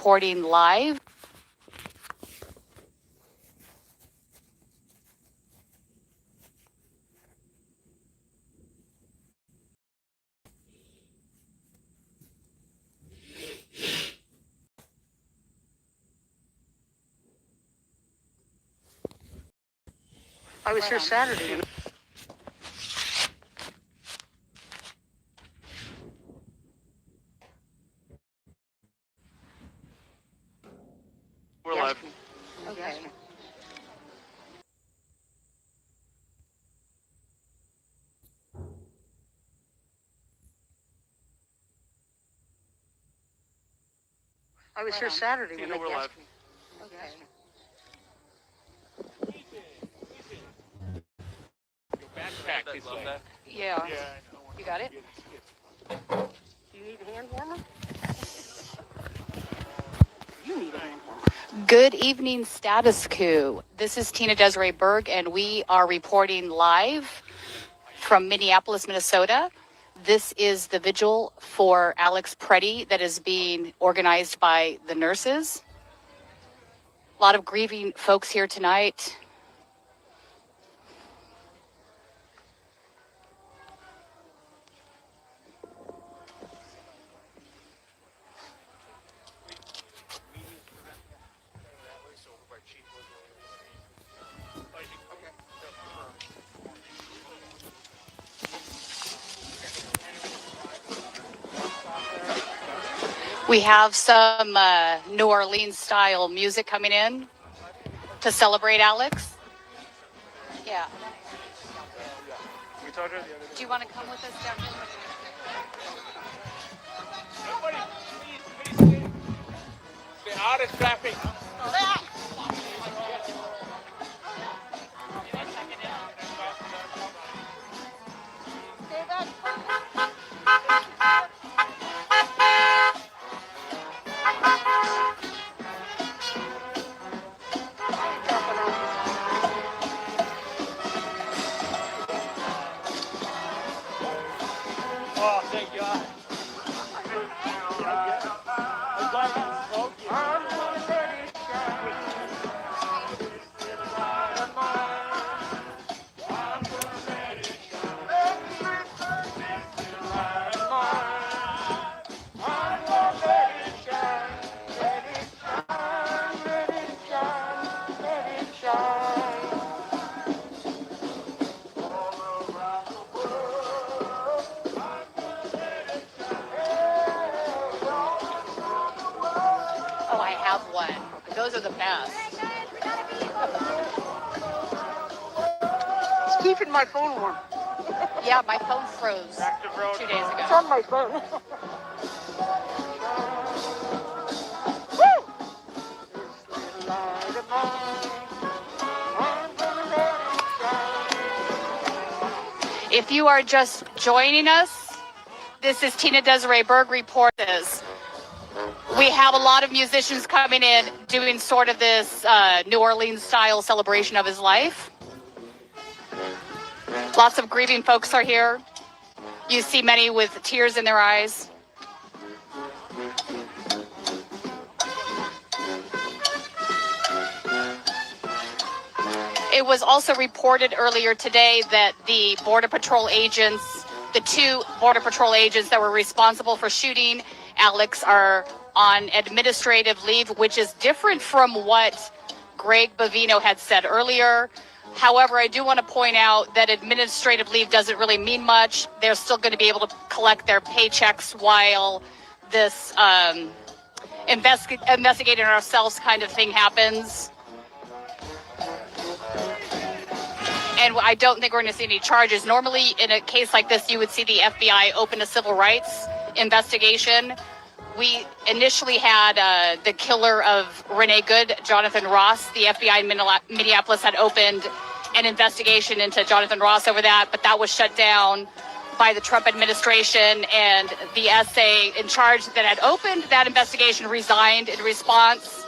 reporting live. I was here Saturday. We're live. Okay. I was here Saturday when Tina, they we're live. Okay. Backpack is like that. Yeah. Yeah, I know. You got it? Do you need a hand warmer? You need a hand warmer. Good evening, Status Coup. This is Tina Desiree Berg, and we are reporting live from Minneapolis, Minnesota. This is the vigil for Alex Pretti that is being organized by the nurses. A lot of grieving folks here tonight. We have some New Orleans style music coming in to celebrate Alex. Yeah. We told her the other day. Do you want to come with us down here? Everybody, please stay out of traffic. Oh, thank God. Oh, I have one. Those are the best. It's keeping my phone warm. Yeah, my phone froze Active road. 2 days It's ago. on my phone. If you are just joining us, this is Tina Desiree Berg Reports. We have a lot of musicians coming in doing sort of this New Orleans style celebration of his life. Lots of grieving folks are here. You see many with tears in their eyes. It was also reported earlier today that the Border Patrol agents, the 2 Border Patrol agents that were responsible for shooting Alex, are on administrative leave, which is different from what Greg Bovino had said earlier. However, I do want to point out that administrative leave doesn't really mean much. They're still going to be able to collect their paychecks while this investigating ourselves kind of thing happens. And I don't think we're going to see any charges. Normally, in a case like this, you would see the FBI open a civil rights investigation. We initially had the killer of Renee Good, Jonathan Ross. The FBI in Minneapolis had opened an investigation into Jonathan Ross over that, but that was shut down by the Trump administration, and the SA in charge that had opened that investigation resigned in response.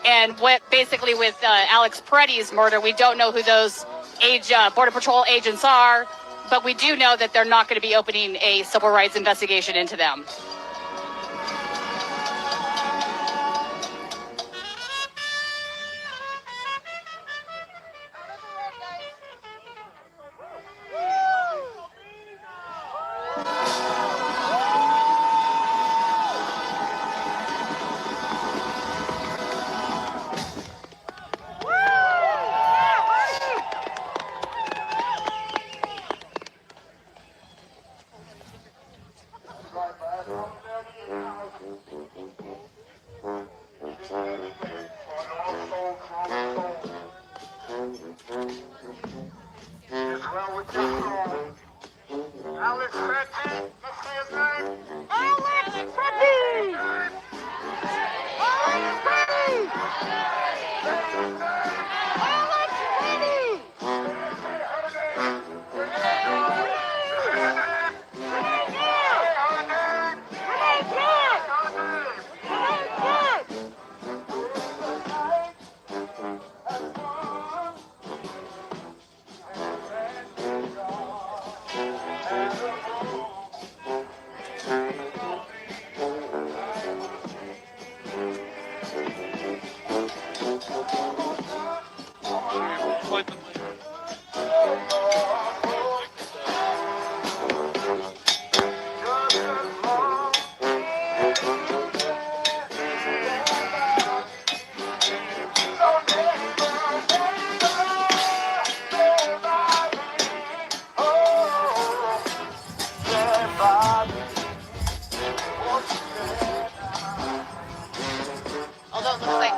And what basically with Alex Pretti's murder, we don't know who those Border Patrol agents are, but we do know that they're not going to be opening a civil rights investigation into them.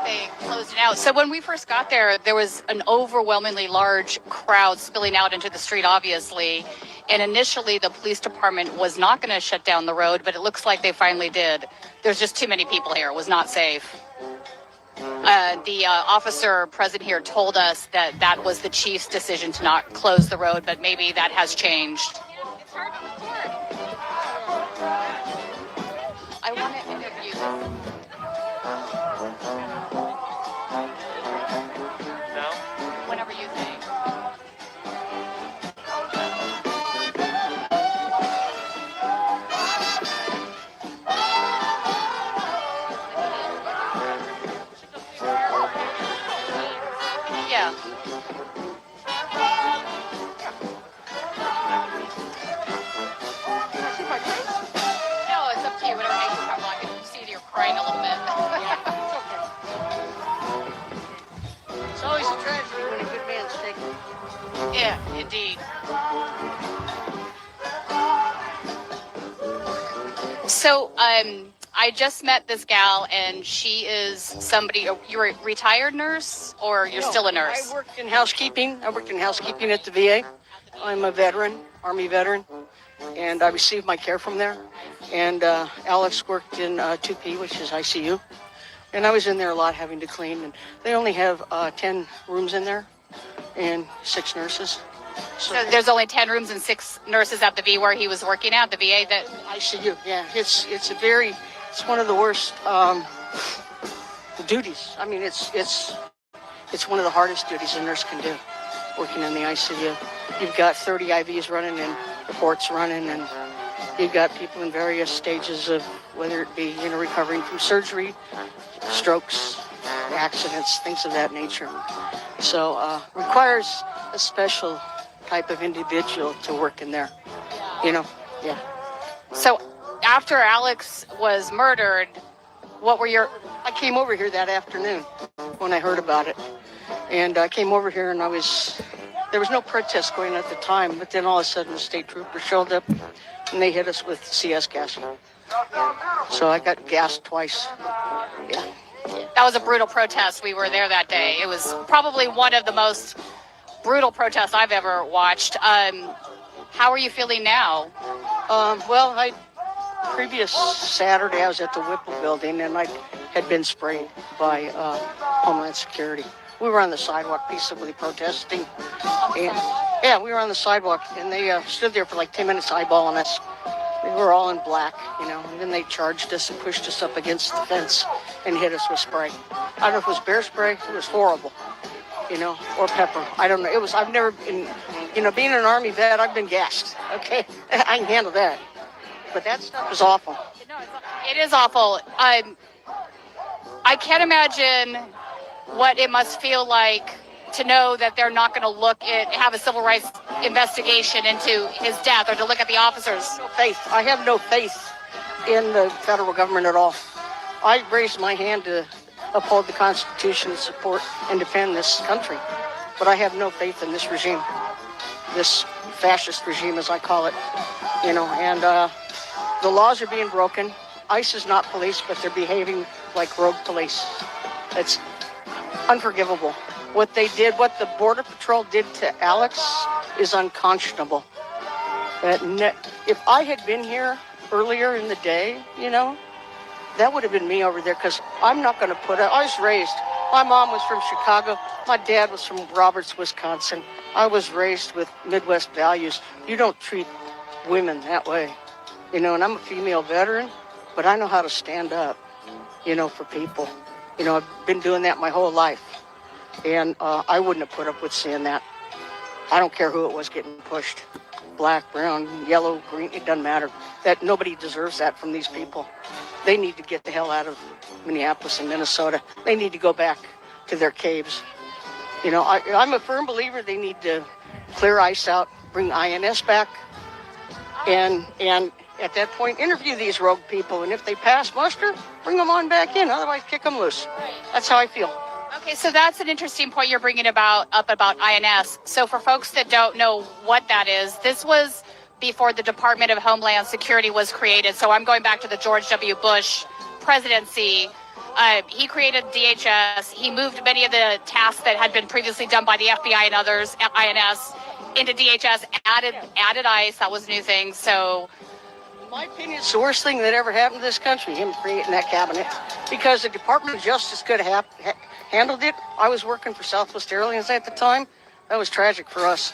they closed it out. So when we first got there, there was an overwhelmingly large crowd spilling out into the street, obviously. And initially, the police department was not going to shut down the road, but it looks like they finally did. There's just too many people here. It was not safe. The officer present here told us that that was the chief's decision to not close the road, but maybe that has changed. It's hard to record. I want to interview this. No? Whenever you think. Yeah. See my face? No, it's up to you. Whatever makes you comfortable. I can see that you're crying a little bit. It's always a tragedy when a good man's taken. Yeah, indeed. So, I just met this gal, and she is somebody. You're a retired nurse, or you're still a nurse? I worked in housekeeping. I worked in housekeeping at the VA. I'm a veteran, Army veteran, and I received my care from there. And Alex worked in 2P, which is ICU. And I was in there a lot having to clean. And they only have 10 rooms in there and 6 nurses. So there's only 10 rooms and 6 nurses at the V where he was working at, the VA that... ICU, yeah. It's one of the worst duties. I mean, it's one of the hardest duties a nurse can do, working in the ICU. You've got 30 IVs running and reports running, and you've got people in various stages of whether it be, recovering from surgery, strokes, accidents, things of that nature. So requires a special type of individual to work in there, yeah. So after Alex was murdered, what were your... I came over here that afternoon when I heard about it. And I came over here and there was no protest going on at the time, but then all of a sudden the state troopers showed up and they hit us with CS gas. So I got gassed twice. Yeah. That was a brutal protest. We were there that day. It was probably one of the most brutal protests I've ever watched. How are you feeling now? Well, previous Saturday I was at the Whipple building and I had been sprayed by Homeland Security. We were on the sidewalk peaceably protesting. Yeah, we were on the sidewalk and they stood there for like 10 minutes eyeballing us. We were all in black, and then they charged us and pushed us up against the fence and hit us with spray. I don't know if it was bear spray, it was horrible, or pepper. I don't know. I've never been, being an Army vet, I've been gassed, okay? I can handle that. But that stuff is awful. It is awful. I can't imagine what it must feel like to know that they're not going to have a civil rights investigation into his death, or to look at the officers. I have no faith in the federal government at all. I raised my hand to uphold the Constitution and support and defend this country. But I have no faith in this regime, this fascist regime, as I call it, and the laws are being broken. ICE is not police, but they're behaving like rogue police. It's unforgivable. What the Border Patrol did to Alex is unconscionable. If I had been here earlier in the day, that would have been me over there, because I'm not going to I was raised, my mom was from Chicago, my dad was from Roberts, Wisconsin. I was raised with Midwest values. You don't treat women that way, and I'm a female veteran, but I know how to stand up, for people. I've been doing that my whole life. And I wouldn't have put up with seeing that. I don't care who it was getting pushed. Black, brown, yellow, green, it doesn't matter. That nobody deserves that from these people. They need to get the hell out of Minneapolis and Minnesota. They need to go back to their caves. I'm a firm believer they need to clear ICE out, bring INS back, and at that point, interview these rogue people. And if they pass muster, bring them on back in. Otherwise, kick them loose. That's how I feel. Okay, so that's an interesting point you're bringing up about INS. So for folks that don't know what that is, this was before the Department of Homeland Security was created. So I'm going back to the George W. Bush presidency. He created DHS. He moved many of the tasks that had been previously done by the FBI and others, INS, into DHS. Added ICE. That was a new thing. So, In my opinion, it's the worst thing that ever happened to this country, him creating that cabinet, because the Department of Justice could have handled it. I was working for Southwest Airlines at the time. That was tragic for us.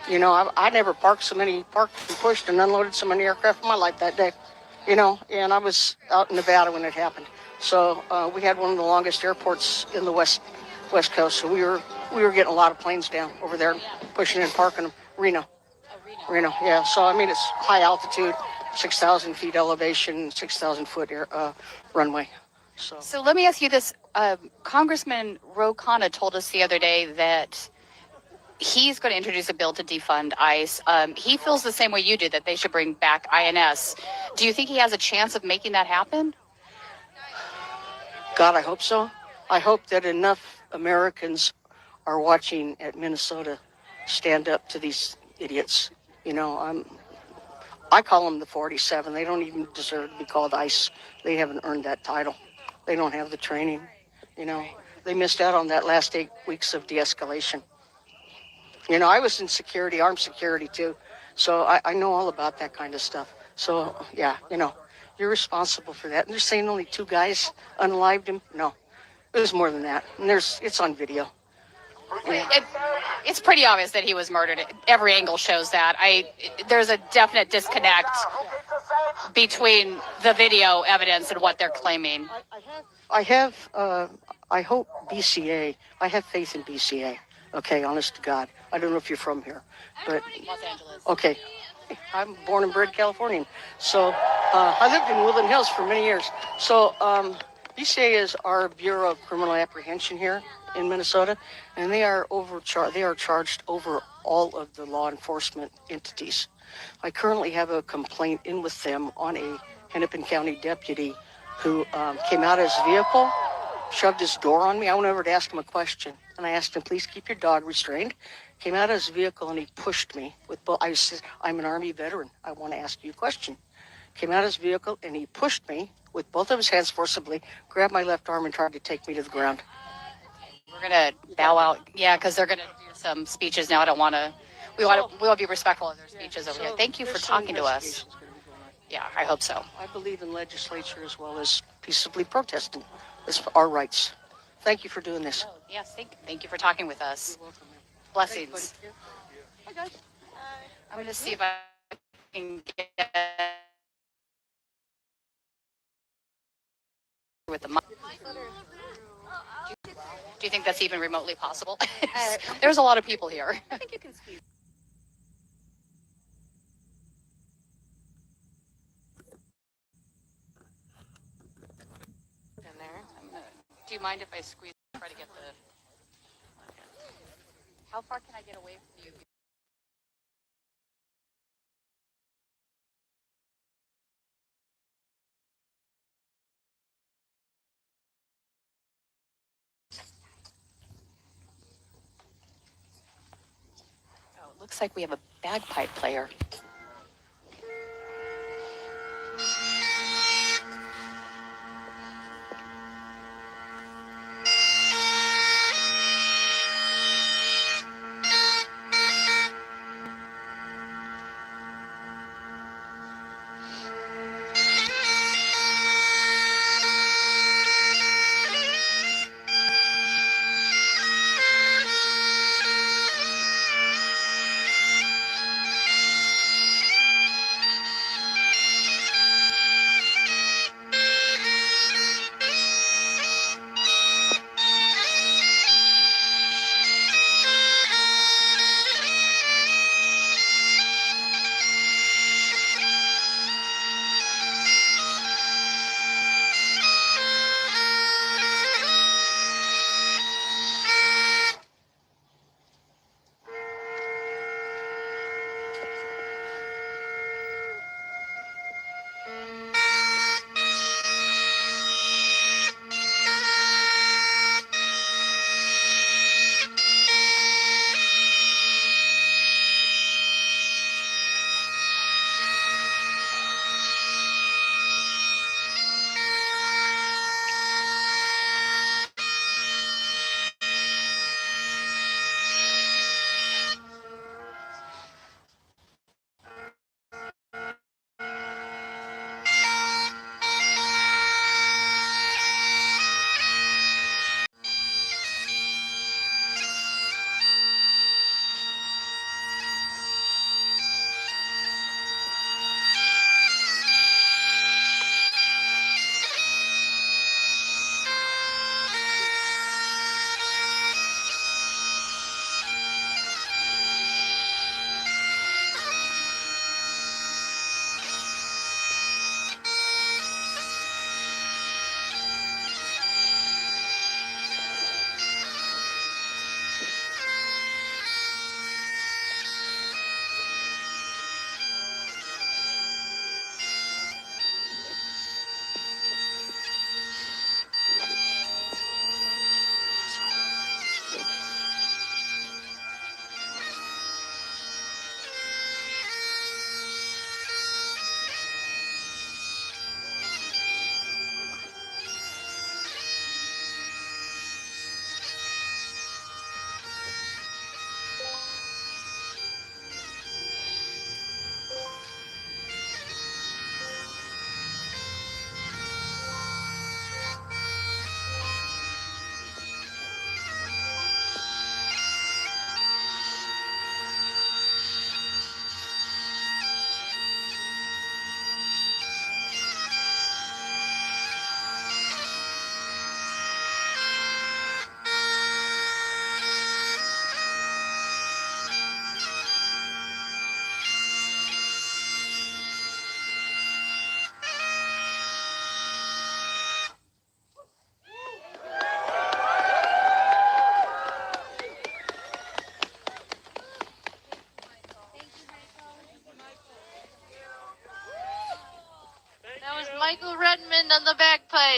You know, I never parked and pushed and unloaded so many aircraft in my life that day. You know, and I was out in Nevada when it happened. So we had one of the longest airports in the West Coast. So we were getting a lot of planes down over there, pushing and parking them. Reno, yeah. So I mean, it's high altitude, 6,000 feet elevation, 6,000 foot runway. So let me ask you this. Congressman Ro Khanna told us the other day that he's going to introduce a bill to defund ICE. He feels the same way you do, that they should bring back INS. Do you think he has a chance of making that happen? God, I hope so. I hope that enough Americans are watching at Minnesota stand up to these idiots. You know, I call them the 47. They don't even deserve to be called ICE. They haven't earned that title. They don't have the training. You know, they missed out on that last 8 weeks of de-escalation. You know, I was in security, armed security too. So I know all about that kind of stuff. So, yeah, you know, you're responsible for that. And they're saying only 2 guys unalived him. No, it was more than that. And it's on video. It's pretty obvious that he was murdered. Every angle shows that. There's a definite disconnect between the video evidence and what they're claiming. I hope BCA, I have faith in BCA. Okay, honest to God. I don't know if you're from here, but Los Angeles. okay. I'm born and bred Californian. So I lived in Woodland Hills for many years. So BCA is our Bureau of Criminal Apprehension here in Minnesota, and they are charged over all of the law enforcement entities. I currently have a complaint in with them on a Hennepin County deputy who came out of his vehicle, shoved his door on me. I went over to ask him a question, and I asked him, please keep your dog restrained. Came out of his vehicle, and he pushed me with both. I said, I'm an Army veteran. I want to ask you a question. Came out of his vehicle, and he pushed me with both of his hands forcibly, grabbed my left arm, and tried to take me to the ground. We're going to bow out. Yeah, because they're going to do some speeches now. I don't want to. We want to be respectful of their speeches over here. Thank you for talking to us. Yeah, I hope so. I believe in legislature as well as peaceably protesting. It's our rights. Thank you for doing this. Oh, yes, thank you for talking with us. You're welcome, man. Blessings. Hi, guys. I'm going to see if I can get with the mic. Do you think that's even remotely possible? There's a lot of people here. I think you can speak. In there. Do you mind if I squeeze? Try to get the. How far can I get away from you? Oh, it looks like we have a bagpipe player.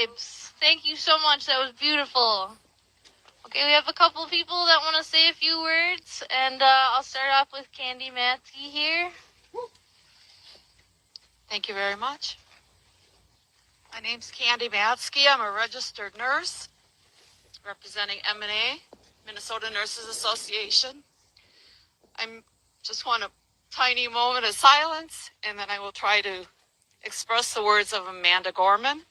vibes. Thank you so much. That was beautiful. Okay, we have a couple people that want to say a few words, and I'll start off with Candy Matsky here. Thank you very much. My name's Candy Matsky. I'm a registered nurse representing M&A, Minnesota Nurses Association. I'm just want a tiny moment of silence, and then I will try to express the words of Amanda Gorman.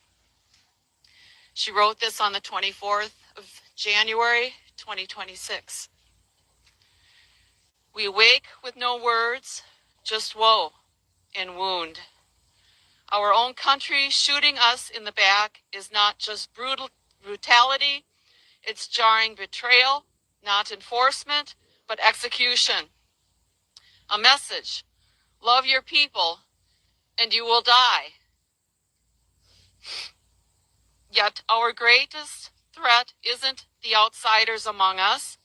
She wrote this on the 24th of January, 2026. We awake with no words, just woe and wound. Our own country shooting us in the back is not just brutality, it's jarring betrayal, not enforcement, but execution. A message, love your people and you will die. Yet our greatest threat isn't the outsiders among us,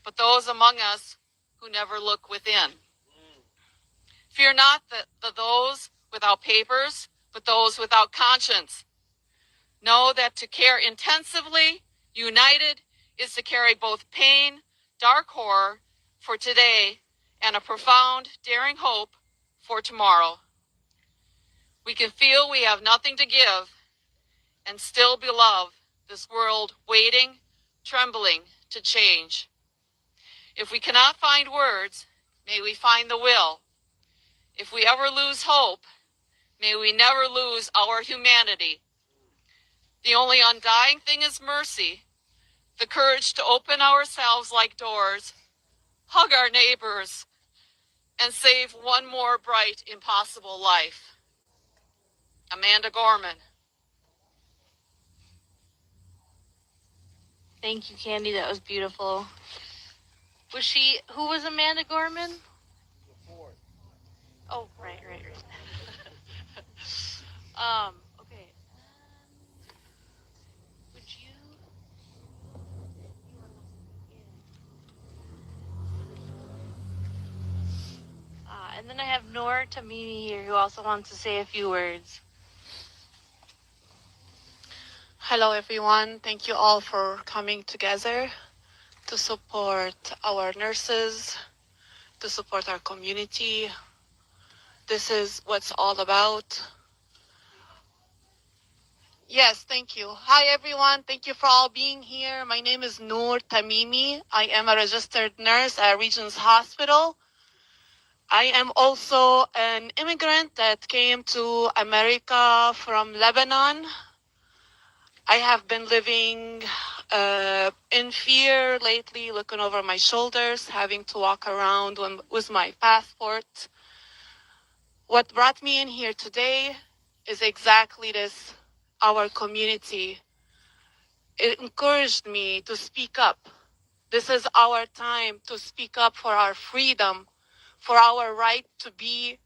but those among us who never look within. Fear not those without papers, but those without conscience. Know that to care intensively, united, is to carry both pain, dark horror for today, and a profound, daring hope for tomorrow. We can feel we have nothing to give and still beloved this world waiting, trembling to change. If we cannot find words, may we find the will. If we ever lose hope, may we never lose our humanity. The only undying thing is mercy, the courage to open ourselves like doors, hug our neighbors, and save one more bright, impossible life. Amanda Gorman. Thank you, Candy. That was beautiful. Who was Amanda Gorman? Oh, right. Okay. Would you? And then I have Noor Tamimi here, who also wants to say a few words. Hello, everyone. Thank you all for coming together to support our nurses, to support our community. This is what's all about. Yes, thank you. Hi, everyone. Thank you for all being here. My name is Noor Tamimi. I am a registered nurse at Regents Hospital. I am also an immigrant that came to America from Lebanon. I have been living in fear lately, looking over my shoulders, having to walk around with my passport. What brought me in here today is exactly this, our community. It encouraged me to speak up. This is our time to speak up for our freedom, for our right to be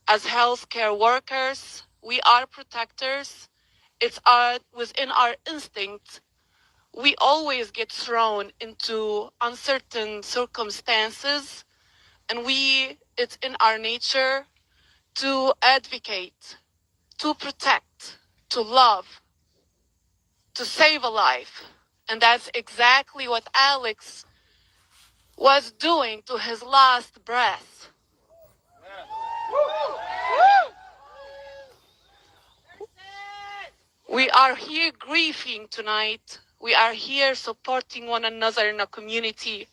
as healthcare workers. We are protectors. It's within our instinct. We always get thrown into uncertain circumstances, and it's in our nature to advocate, to protect, to love, to save a life. And that's exactly what Alex was doing to his last breath. We are here grieving tonight. We are here supporting one another in a community.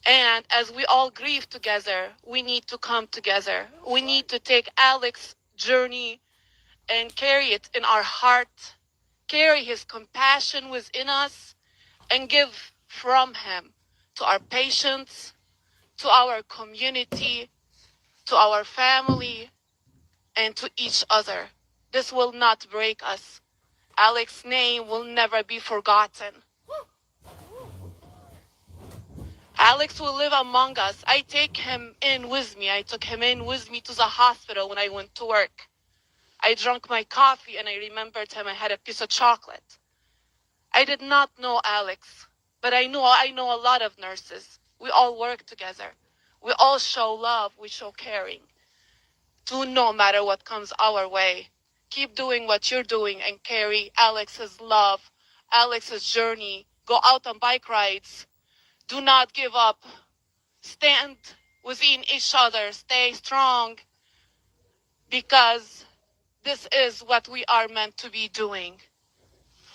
And as we all grieve together, we need to come together. We need to take Alex's journey and carry it in our heart, carry his compassion within us, and give from him to our patients, to our community, to our family, and to each other. This will not break us. Alex's name will never be forgotten. Alex will live among us. I take him in with me. I took him in with me to the hospital when I went to work. I drank my coffee and I remembered him. I had a piece of chocolate. I did not know Alex, but I know a lot of nurses. We all work together. We all show love. We show caring. To no matter what comes our way, keep doing what you're doing and carry Alex's love, Alex's journey. Go out on bike rides. Do not give up. Stand within each other. Stay strong, because this is what we are meant to be doing.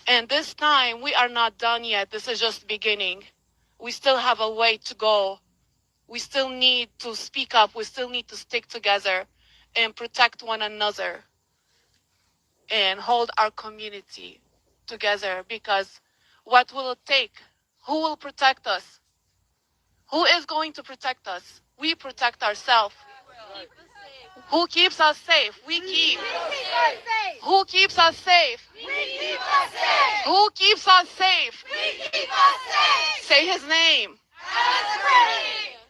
And this time, we are not done yet. This is just beginning. We still have a way to go. We still need to speak up. We still need to stick together and protect one another and hold our community together, because what will it take? Who will protect us? Who is going to protect us? We protect ourselves. Who keeps us safe? We keep. Who keeps us safe? Who keeps us safe? Say his name.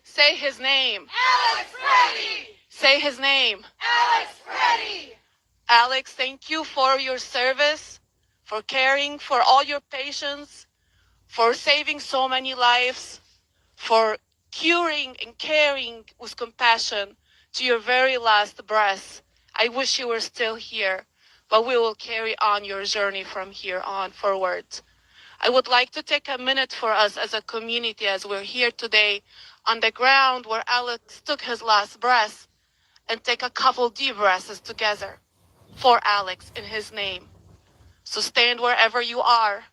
Say his name. Say his name. Alex, thank you for your service, for caring, for all your patience, for saving so many lives, for curing and caring with compassion to your very last breath. I wish you were still here, but we will carry on your journey from here on forward. I would like to take a minute for us as a community, as we're here today on the ground where Alex took his last breath, and take a couple deep breaths together for Alex in his name. So stand wherever you are.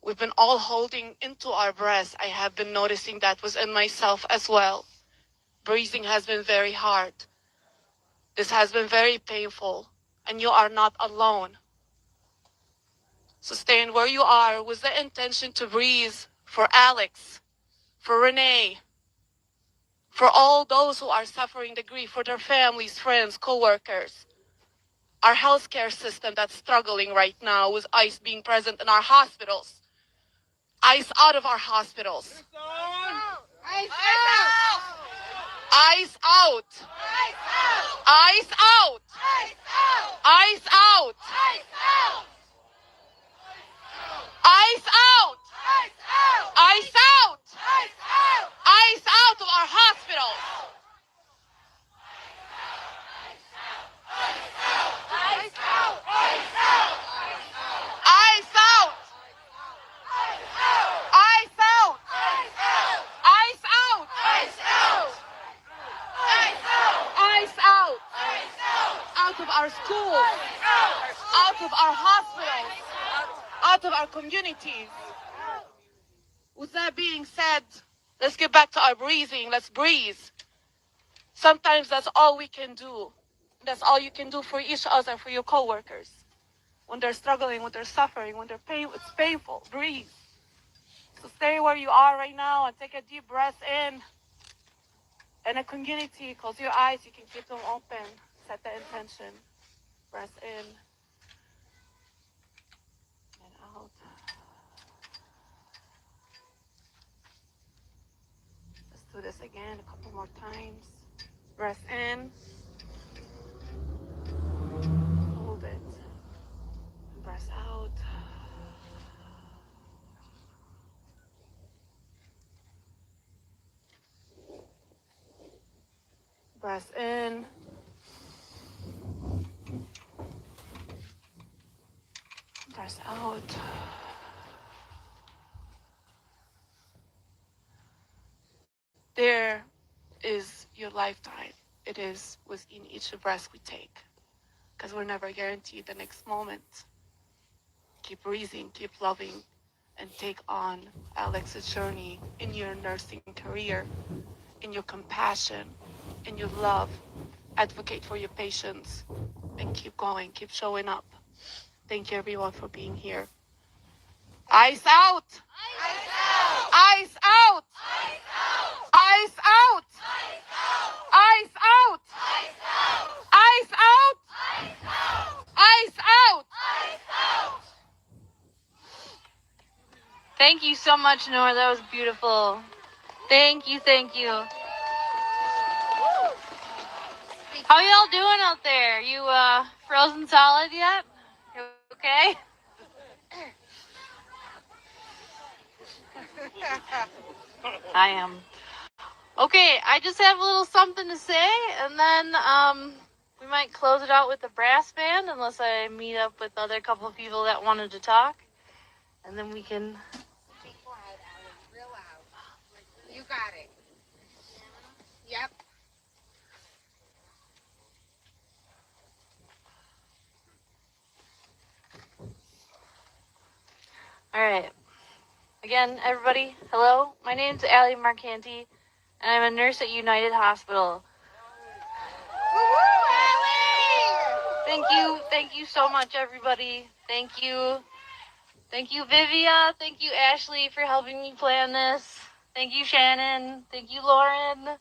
We've been all holding into our breaths. I have been noticing that within myself as well. Breathing has been very hard. This has been very painful, and you are not alone. So stand where you are with the intention to breathe for Alex, for Renee, for all those who are suffering the grief, for their families, friends, co-workers, our healthcare system that's struggling right now with ICE being present in our hospitals. ICE out of our hospitals. ICE out! ICE out! ICE out! ICE out! ICE out! ICE out! ICE out of our hospitals! ICE out! ICE out! ICE out! ICE out! ICE out! ICE out! Out of our schools, out of our hospitals, out of our communities. With that being said, let's get back to our breathing. Let's breathe. Sometimes that's all we can do. That's all you can do for each other, for your coworkers. When they're struggling, when they're suffering, when it's painful, breathe. So stay where you are right now and take a deep breath in. In a community, close your eyes, you can keep them open. Set the intention. Breath in and out. Let's do this again a couple more times. Breath in. Hold it. Breath out. Breath in. Breath out. There is your lifetime. It is within each breath we take, because we're never guaranteed the next moment. Keep breathing, keep loving, and take on Alex's journey in your nursing career, in your compassion, in your love. Advocate for your patients, and keep going, keep showing up. Thank you, everyone, for being here. ICE out! ICE out! ICE out! ICE out! ICE out! ICE out! ICE out! Thank you so much, Nora. That was beautiful. Thank you, thank you. How y'all doing out there? You frozen solid yet? You okay? I am. Okay, I just have a little something to say, and then we might close it out with the brass band unless I meet up with other couple of people that wanted to talk. And then we can... Be quiet, Ellen. Real loud. You got it. Yep. All right. Again, everybody, hello. My name's Allie Marcanti, and I'm a nurse at United Hospital. Thank you so much, everybody. Thank you, Vivia. Thank you, Ashley, for helping me plan this. Thank you, Shannon. Thank you, Lauren.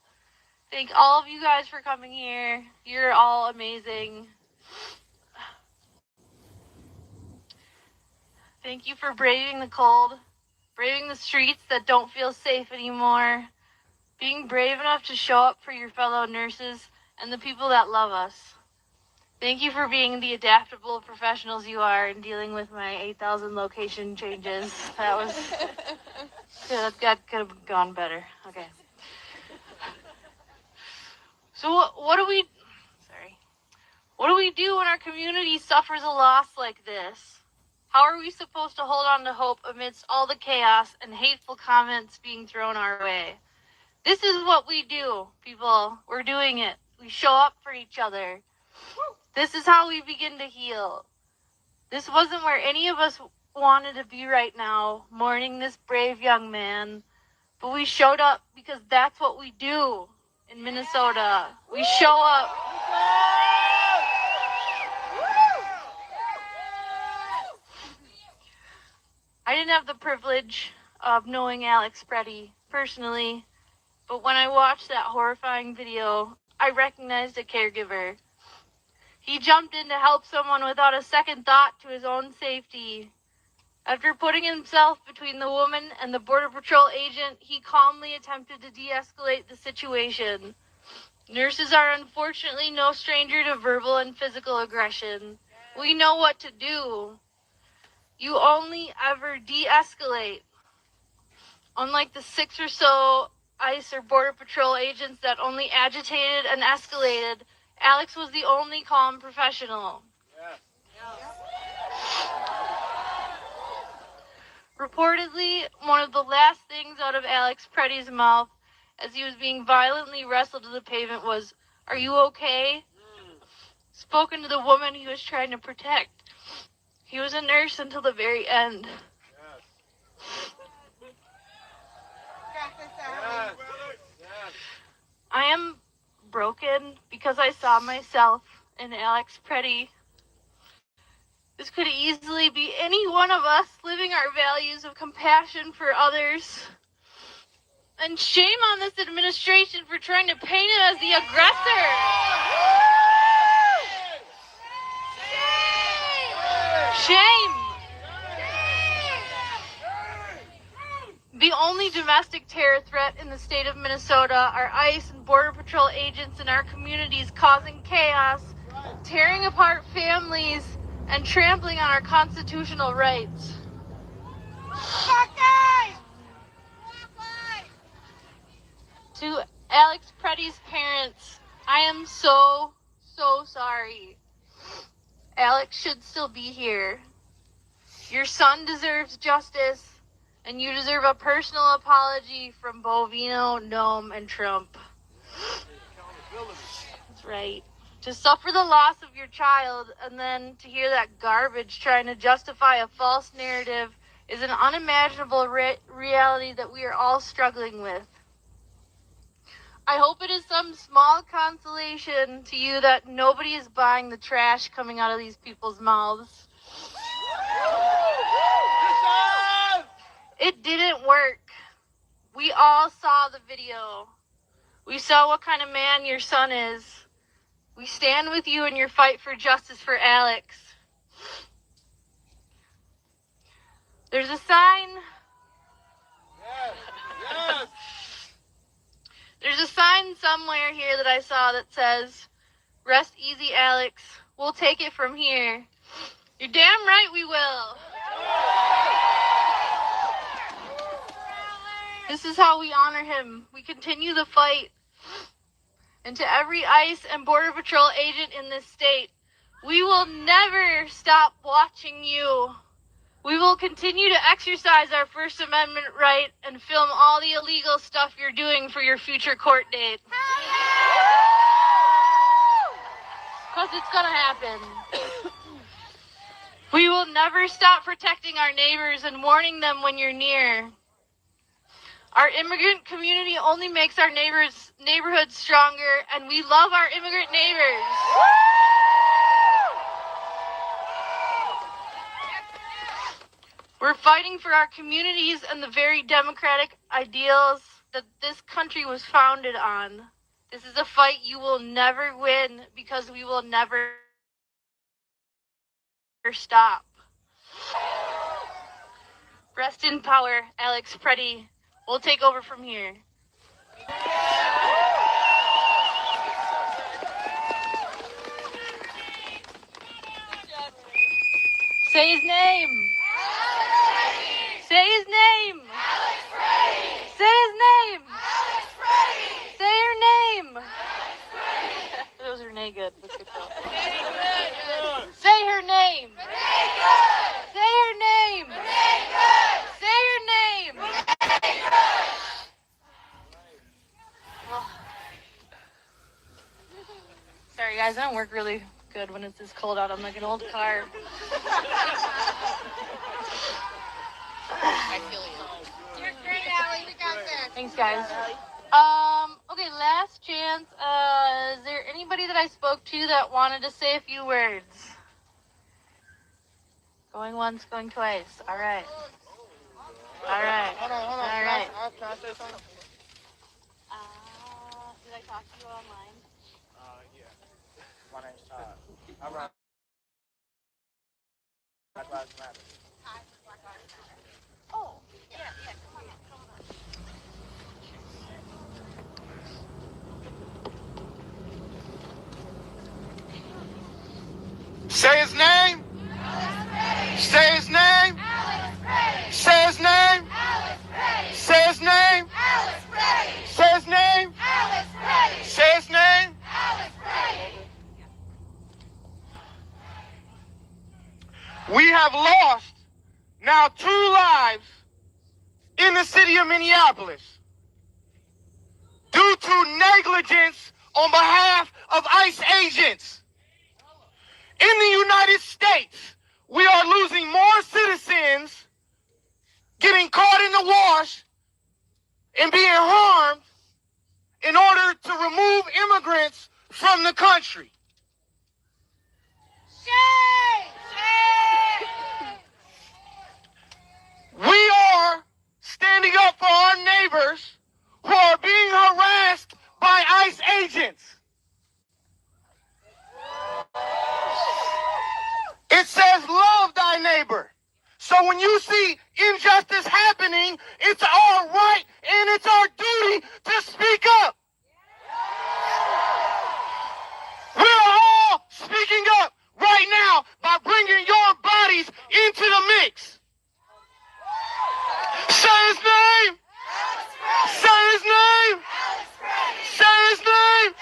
Thank all of you guys for coming here. You're all amazing. Thank you for braving the cold, braving the streets that don't feel safe anymore, being brave enough to show up for your fellow nurses and the people that love us. Thank you for being the adaptable professionals you are in dealing with my 8,000 location changes. That was... that could have gone better. Okay. So what do we... Sorry. What do we do when our community suffers a loss like this? How are we supposed to hold on to hope amidst all the chaos and hateful comments being thrown our way? This is what we do, people. We're doing it. We show up for each other. This is how we begin to heal. This wasn't where any of us wanted to be right now, mourning this brave young man. But we showed up because that's what we do in Minnesota. We show up. I didn't have the privilege of knowing Alex Pretti personally, but when I watched that horrifying video, I recognized a caregiver. He jumped in to help someone without a second thought to his own safety. After putting himself between the woman and the Border Patrol agent, he calmly attempted to de-escalate the situation. Nurses are unfortunately no stranger to verbal and physical aggression. We know what to do. You only ever de-escalate. Unlike the 6 or so ICE or Border Patrol agents that only agitated and escalated, Alex was the only calm professional. Reportedly, one of the last things out of Alex Pretti's mouth as he was being violently wrestled to the pavement was, "Are you okay?" Spoken to the woman he was trying to protect. He was a nurse until the very end. I am broken because I saw myself in Alex Pretti. This could easily be any one of us living our values of compassion for others. And shame on this administration for trying to paint him as the aggressor. Shame. The only domestic terror threat in the state of Minnesota are ICE and Border Patrol agents in our communities causing chaos, tearing apart families, and trampling on our constitutional rights. To Alex Pretti's parents, I am so sorry. Alex should still be here. Your son deserves justice, and you deserve a personal apology from Bovino, Nome, and Trump. That's right. To suffer the loss of your child and then to hear that garbage trying to justify a false narrative is an unimaginable reality that we are all struggling with. I hope it is some small consolation to you that nobody is buying the trash coming out of these people's mouths. It didn't work. We all saw the video. We saw what kind of man your son is. We stand with you in your fight for justice for Alex. There's a sign. Yes. There's a sign somewhere here that I saw that says, "Rest easy, Alex. We'll take it from here." You're damn right we will. This is how we honor him. We continue the fight. And to every ICE and Border Patrol agent in this state, we will never stop watching you. We will continue to exercise our First Amendment right and film all the illegal stuff you're doing for your future court date. Because it's going to happen. We will never stop protecting our neighbors and warning them when you're near. Our immigrant community only makes our neighborhoods stronger, and we love our immigrant neighbors. We're fighting for our communities and the very democratic ideals that this country was founded on. This is a fight you will never win because we will never stop. Rest in power, Alex Pretti. We'll take over from here. Say his name. Say his name. Say his name. Say her name. Those are good. Let's get going. Say her name. Say her name. Say her name. Sorry guys, I don't work really good when it's this cold out. I'm like an old car. I feel you. You're great, Allie. We got this. Thanks, guys. Okay, last chance. Is there anybody that I spoke to that wanted to say a few words? Going once, going twice. All right. All right. Hold on. All right. Can I say something? Did I talk to you online? Yeah. My name's Todd. I run Black Lives Matter. Oh, yeah, come on. Say his name. Say his name. Say his name. Say his name. Say his name. Say his name. We have lost now 2 lives in the city of Minneapolis due to negligence on behalf of ICE agents. In the United States, we are losing more citizens getting caught in the wash and being harmed in order to remove immigrants from the country. We are standing up for our neighbors who are being harassed by ICE agents. It says love thy neighbor. So when you see injustice happening, it's our right and it's our duty to speak up. We're all speaking up right now by bringing your bodies into the mix. Say his name. Say his name. Say his name.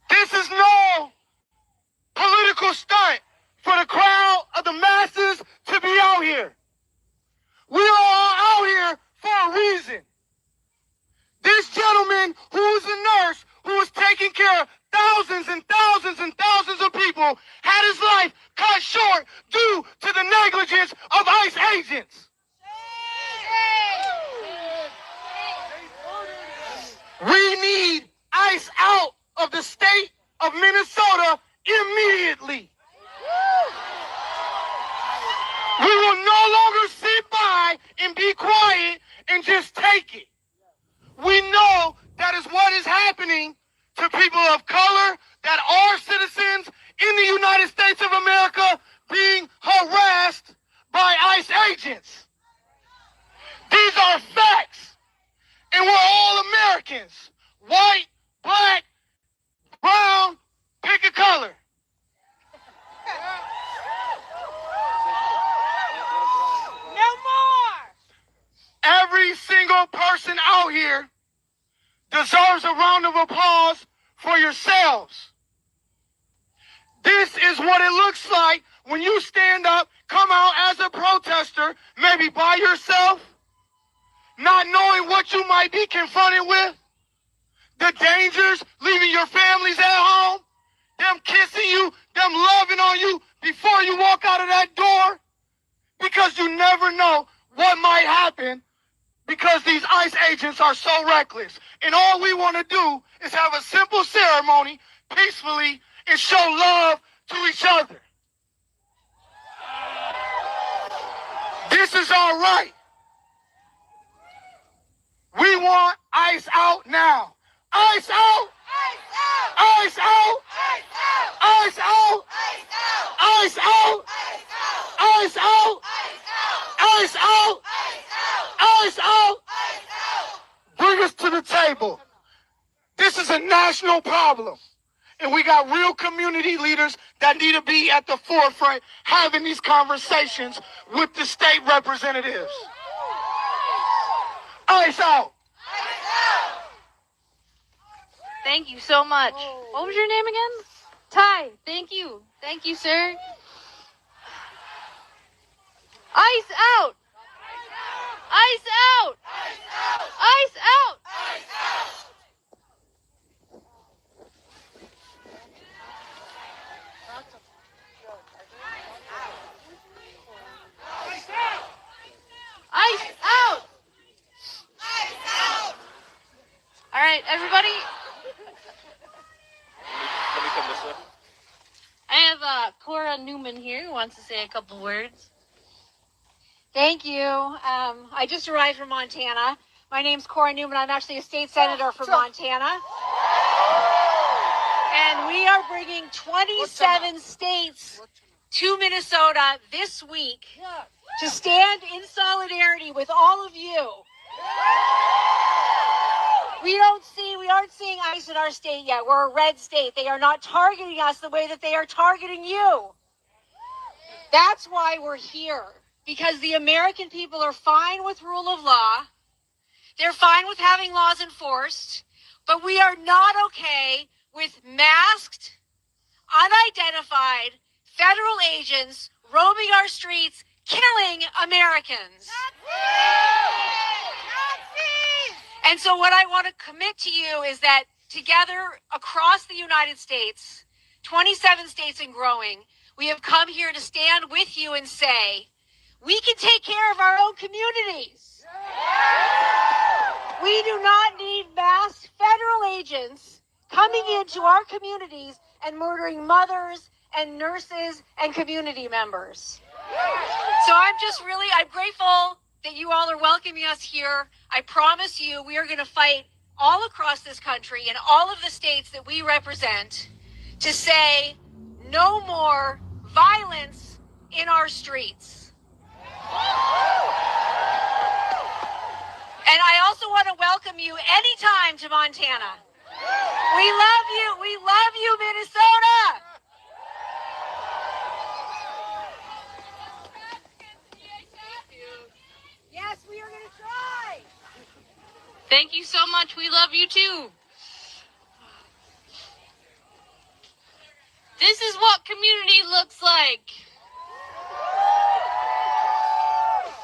This is no political stunt for the crowd of the masses to be out here. We are all out here for a reason. This gentleman who is a nurse who was taking care of thousands and thousands and thousands of people had his life cut short due to the negligence of ICE agents. We need ICE out of the state of Minnesota immediately. We will no longer sit by and be quiet and just take it. We know that is what is happening to people of color that are citizens in the United States of America being harassed by ICE agents. These are facts. And we're all Americans. White, black, brown, pick a color. No more. Every single person out here deserves a round of applause for yourselves. This is what it looks like when you stand up, come out as a protester, maybe by yourself, not knowing what you might be confronted with, the dangers, leaving your families at home, them kissing you, them loving on you before you walk out of that door, because you never know what might happen because these ICE agents are so reckless. And all we want to do is have a simple ceremony peacefully and show love to each other. This is our right. We want ICE out now. ICE out! ICE out! ICE out! ICE out! ICE out! ICE out! ICE out! Bring us to the table. This is a national problem. And we got real community leaders that need to be at the forefront having these conversations with the state representatives. ICE out! Thank you so much. What was your name again? Ty. Thank you. Thank you, sir. ICE out! ICE out! ICE out! ICE out! All right, everybody. Let me come this way. I have Cora Newman here who wants to say a couple words. Thank you. I just arrived from Montana. My name's Cora Newman. I'm actually a state senator from Montana. And we are bringing 27 states to Minnesota this week to stand in solidarity with all of you. We aren't seeing ICE in our state yet. We're a red state. They are not targeting us the way that they are targeting you. That's why we're here. Because the American people are fine with rule of law. They're fine with having laws enforced. But we are not okay with masked, unidentified federal agents roaming our streets, killing Americans. And so what I want to commit to you is that together across the United States, 27 states and growing, we have come here to stand with you and say, we can take care of our own communities. We do not need masked federal agents coming into our communities and murdering mothers and nurses and community members. So I'm grateful that you all are welcoming us here. I promise you we are going to fight all across this country and all of the states that we represent to say no more violence in our streets. And I also want to welcome you anytime to Montana. We love you. We love you, Minnesota. Yes, we are going to try. Thank you so much. We love you too. This is what community looks like.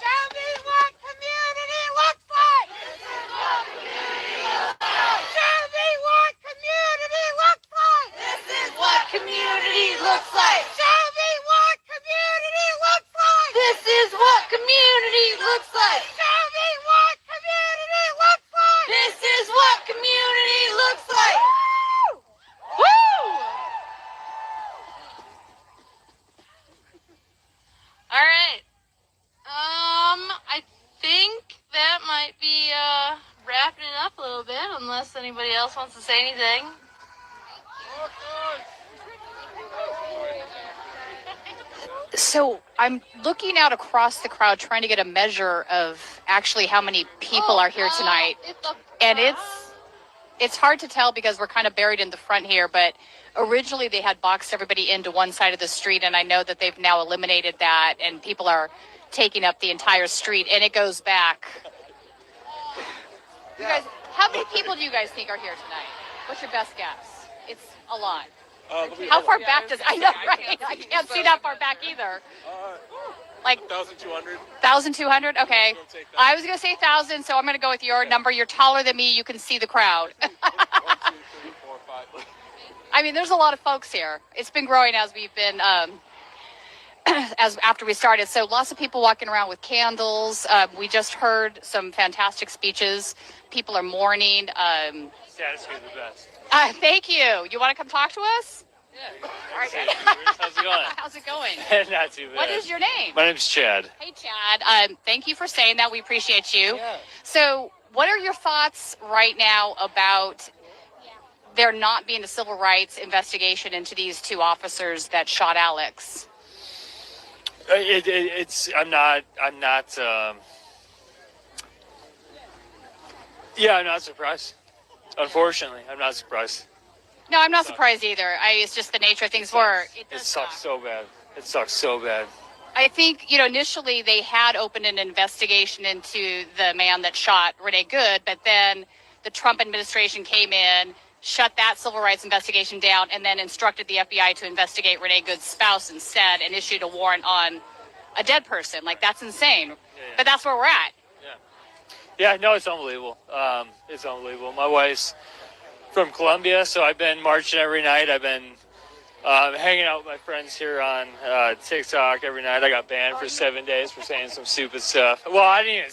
Show me what community looks like. Show me what community looks like. This is what community looks like. Show me what community looks like. This is what community looks like. Show me what community looks like. This is what community looks like. Woo! Woo! All right. I think that might be wrapping it up a little bit, unless anybody else wants to say anything. So I'm looking out across the crowd trying to get a measure of actually how many people are here tonight. And it's hard to tell because we're kind of buried in the front here, but originally they had boxed everybody into one side of the street, and I know that they've now eliminated that, and people are taking up the entire street, and it goes back. You guys, How many people do you guys think are here tonight? What's your best guess? It's a lot. How far back does I know? Right, I can't see that far back either. Like 1,200. 1,200. Okay, I was gonna say 1,000, so I'm gonna go with your number. You're taller than me. You can see the crowd. 1, 2, 3, 4, 5. I mean, there's a lot of folks here. It's been growing as we've been, as after we started. So lots of people walking around with candles. We just heard some fantastic speeches. People are mourning. Status is the best. Thank you. You want to come talk to us? Yeah. All right. How's it going? How's it going? Not too bad. What is your name? My name's Chad. Hey, Chad. Thank you for saying that. We appreciate you. Yeah. So what are your thoughts right now about there not being a civil rights investigation into these two officers that shot Alex? I'm not. Yeah, I'm not surprised. Unfortunately, I'm not surprised. No, I'm not surprised either. It's just the nature of things. It sucks so bad. It sucks so bad. I think, initially they had opened an investigation into the man that shot Renee Good, but then the Trump administration came in, shut that civil rights investigation down, and then instructed the FBI to investigate Renee Good's spouse instead and issued a warrant on a dead person. Like, that's insane. Yeah. But that's where we're at. Yeah, no, it's unbelievable. It's unbelievable. My wife's from Colombia, so I've been marching every night. I've been hanging out with my friends here on TikTok every night. I got banned for 7 days for saying some stupid stuff. Well, I didn't even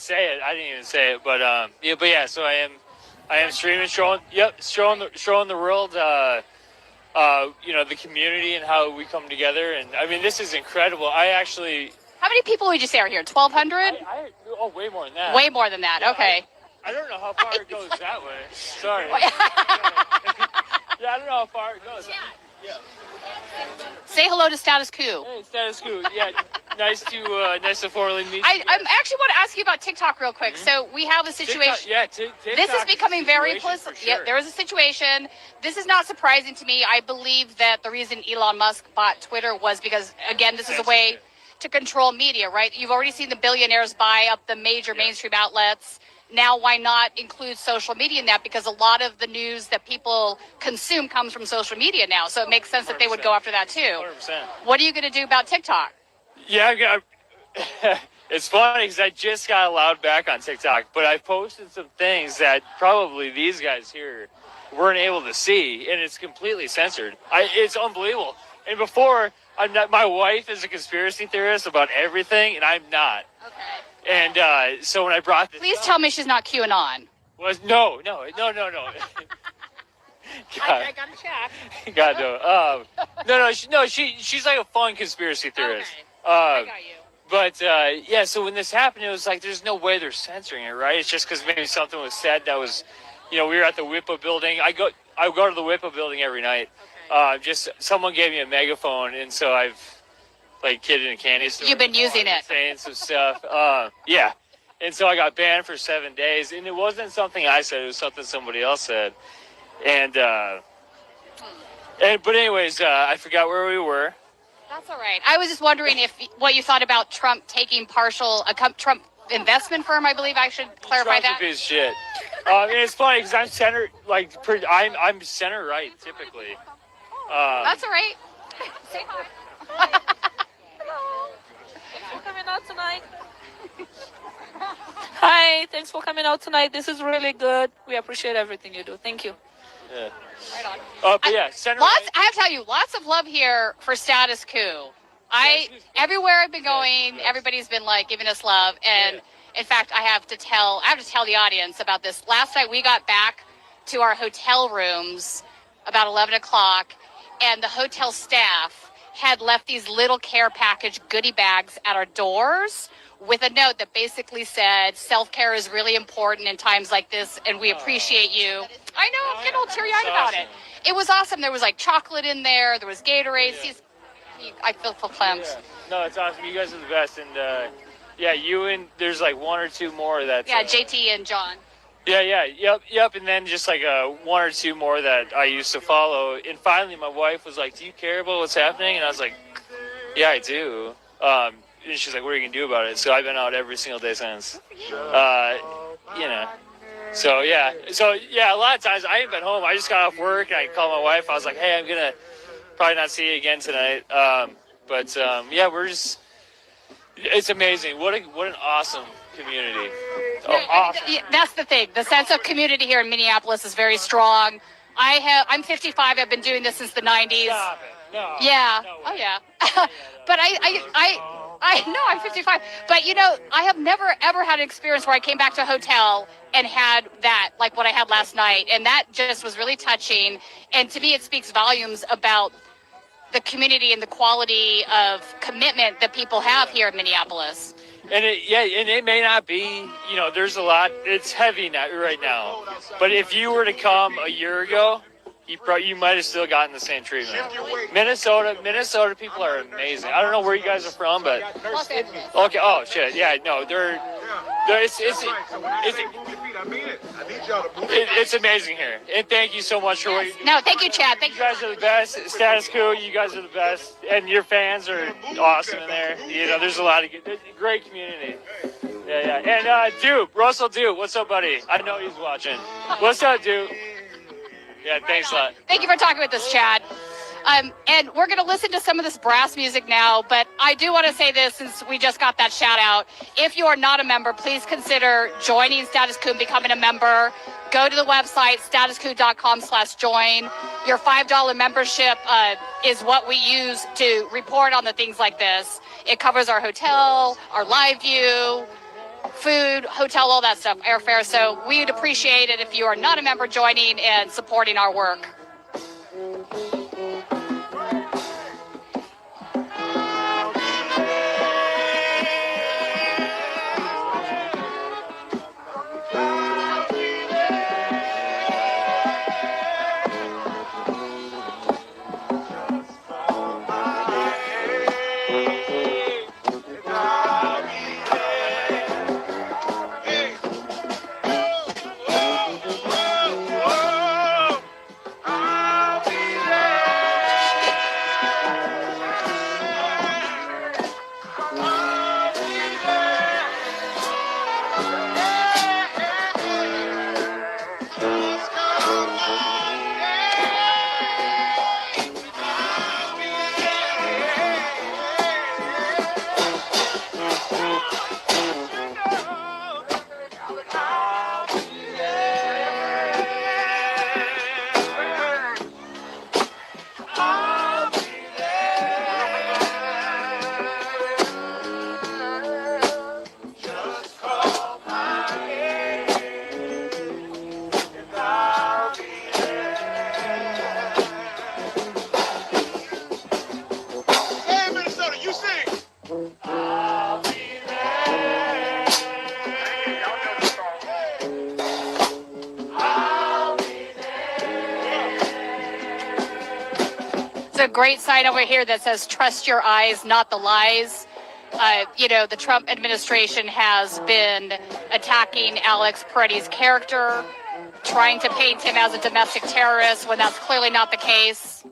say it. But yeah. So I am streaming, showing the world, the community and how we come together. And I mean, this is incredible. How many people would you say are here? 1,200? Way more than that. Way more than that. Okay. I don't know how far it goes that way. Sorry. Yeah, I don't know how far it goes. Yeah. Say hello to Status Quo. Hey, Status Quo. Yeah, nice to formally meet you. I actually want to ask you about TikTok real quick. Mm-hmm. So we have a situation. TikTok, this is becoming very political. Sure. Yeah, there is a situation. This is not surprising to me. I believe that the reason Elon Musk bought Twitter was because, again, this is a way to control media, right? You've already seen the billionaires buy up the major mainstream outlets. Now, why not include social media in that? Because a lot of the news that people consume comes from social media now. So it makes sense that they would go after that too. 100%. What are you going to do about TikTok? Yeah, it's funny because I just got allowed back on TikTok, but I posted some things that probably these guys here weren't able to see, and it's completely censored. It's unbelievable. And before, my wife is a conspiracy theorist about everything, and I'm not. Okay. And so when I brought this Please tell me she's not QAnon. No. God, I got to check. God, no. She's like a fun conspiracy theorist. Okay. I got you. But, yeah, so when this happened, it was like, there's no way they're censoring it, right? It's just because maybe something was said that was, we were at the WIPA building. I go to the WIPA building every night. Okay. Just someone gave me a megaphone, and so I've, kid in a candy store. You've been using it. Saying some stuff. Yeah. And so I got banned for 7 days, and it wasn't something I said. It was something somebody else said. And but anyways, I forgot where we were. That's all right. I was just wondering what you thought about Trump taking Trump investment firm, I believe I should clarify Trump's that. a piece of shit. And it's funny because I'm center, I'm center right typically. That's all right. Say hi. Hello. Thanks for coming out tonight. Hi, thanks for coming out tonight. This is really good. We appreciate everything you do. Thank you. Yeah. Right on. But yeah, center I right. have to tell you, lots of love here for Status Quo. Everywhere I've been going, everybody's been giving us love, and in fact, I have to tell the audience about this. Last night we got back to our hotel rooms about 11 o'clock, and the hotel staff had left these little care package goodie bags at our doors with a note that basically said, self-care is really important in times like this, and we appreciate you. I know, I'm getting all teary-eyed about it. It was awesome. There was chocolate in there. There was Gatorade. I feel clams. Yeah. No, it's awesome. You guys are the best. And you and there's one or two more that. Yeah, JT and John. Yep. And then just one or two more that I used to follow. And finally, my wife was like, "Do you care about what's happening?" And I was like, "Yeah, I do." And she's like, "What are you gonna do about it?" So I've been out every single day since. So yeah, a lot of times I ain't been home. I just got off work and I called my wife. I was like, hey, I'm gonna probably not see you again tonight. Yeah, it's amazing. What an awesome community. Oh, awesome. That's the thing. The sense of community here in Minneapolis is very strong. I'm 55. I've been doing this since the 90s. Stop it. No. Yeah. No way. Oh yeah. But I know I'm 55. But I have never ever had an experience where I came back to a hotel and had that, like what I had last night, and that just was really touching. And to me, it speaks volumes about the community and the quality of commitment that people have here in Minneapolis. And it may not be, there's a lot. It's heavy now, right now. But if you were to come a year ago, you might have still gotten the same treatment. Minnesota people are amazing. I don't know where you guys are from, but okay. Oh shit, yeah, no, it's amazing here. And thank you so much for what you do. No, thank you, Chad. Thank you. You guys are the best. Status Quo, you guys are the best, and your fans are awesome in there. There's a lot of great community. Yeah. And Russell Duke, what's up, buddy? I know he's watching. What's up, Duke? Yeah, thanks a lot. Thank you for talking with us, Chad. And we're going to listen to some of this brass music now, but I do want to say this since we just got that shout out. If you are not a member, please consider joining Status Quo and becoming a member. Go to the website, statusquo.com/join. Your $5 membership is what we use to report on the things like this. It covers our hotel, our live view, food, hotel, all that stuff, airfare. So we'd appreciate it if you are not a member joining and supporting our work. A great sign over here that says trust your eyes, not the lies. The Trump administration has been attacking Alex Pretti's character, trying to paint him as a domestic terrorist when that's clearly not the case.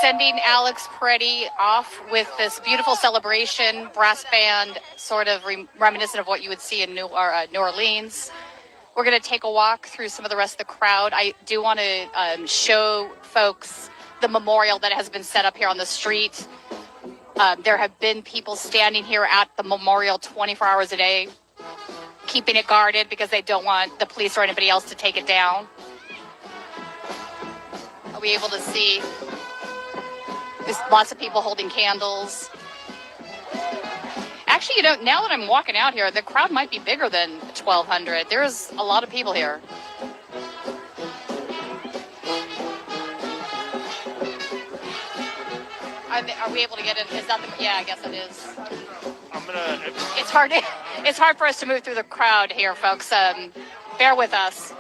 sending Alex Pretti off with this beautiful celebration, brass band, sort of reminiscent of what you would see in New Orleans. We're going to take a walk through some of the rest of the crowd. I do want to show folks the memorial that has been set up here on the street. There have been people standing here at the memorial 24 hours a day, keeping it guarded because they don't want the police or anybody else to take it down. Are we able to see? There's lots of people holding candles. Actually, you know, now that I'm walking out here, the crowd might be bigger than 1,200. There's a lot of people here. Are we able to get in? Is that the? Yeah, I guess it is. It's hard. It's hard for us to move through the crowd here, folks. Bear with us.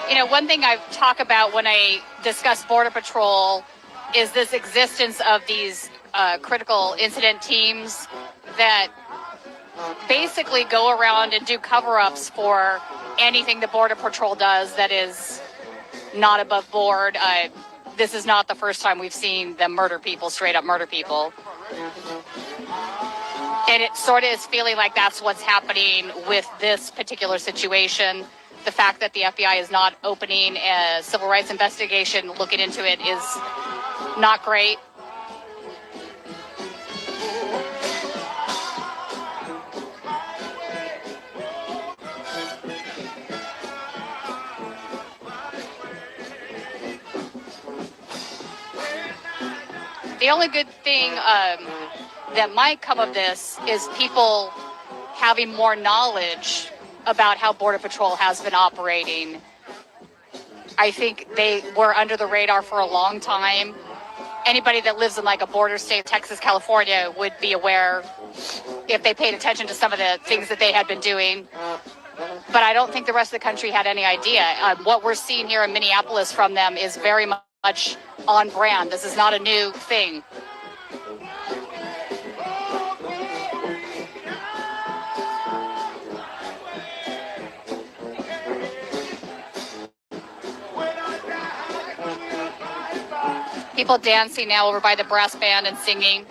You know, one thing I talk about when I discuss Border Patrol is this existence of these critical incident teams that basically go around and do cover-ups for anything the Border Patrol does that is not above board. This is not the first time we've seen them murder people, straight up murder people. And it sort of is feeling like that's what's happening with this particular situation. The fact that the FBI is not opening a civil rights investigation, looking into it, is not great. The only good thing that might come of this is people having more knowledge about how Border Patrol has been operating. I think they were under the radar for a long time. Anybody that lives in like a border state, Texas, California, would be aware if they paid attention to some of the things that they had been doing. But I don't think the rest of the country had any idea. What we're seeing here in Minneapolis from them is very much on brand. This is not a new thing. People dancing now over by the brass band and singing.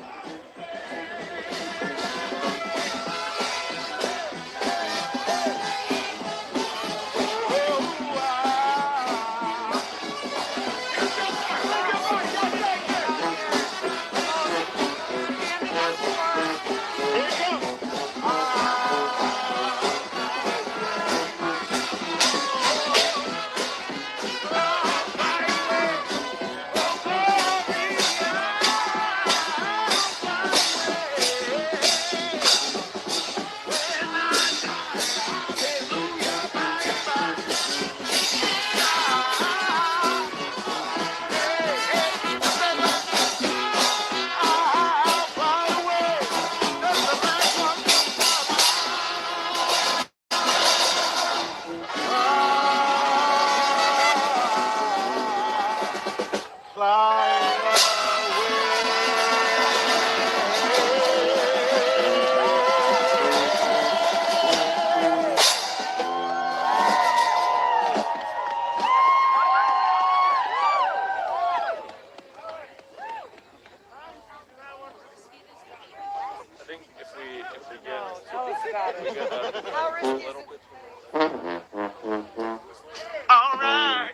All right.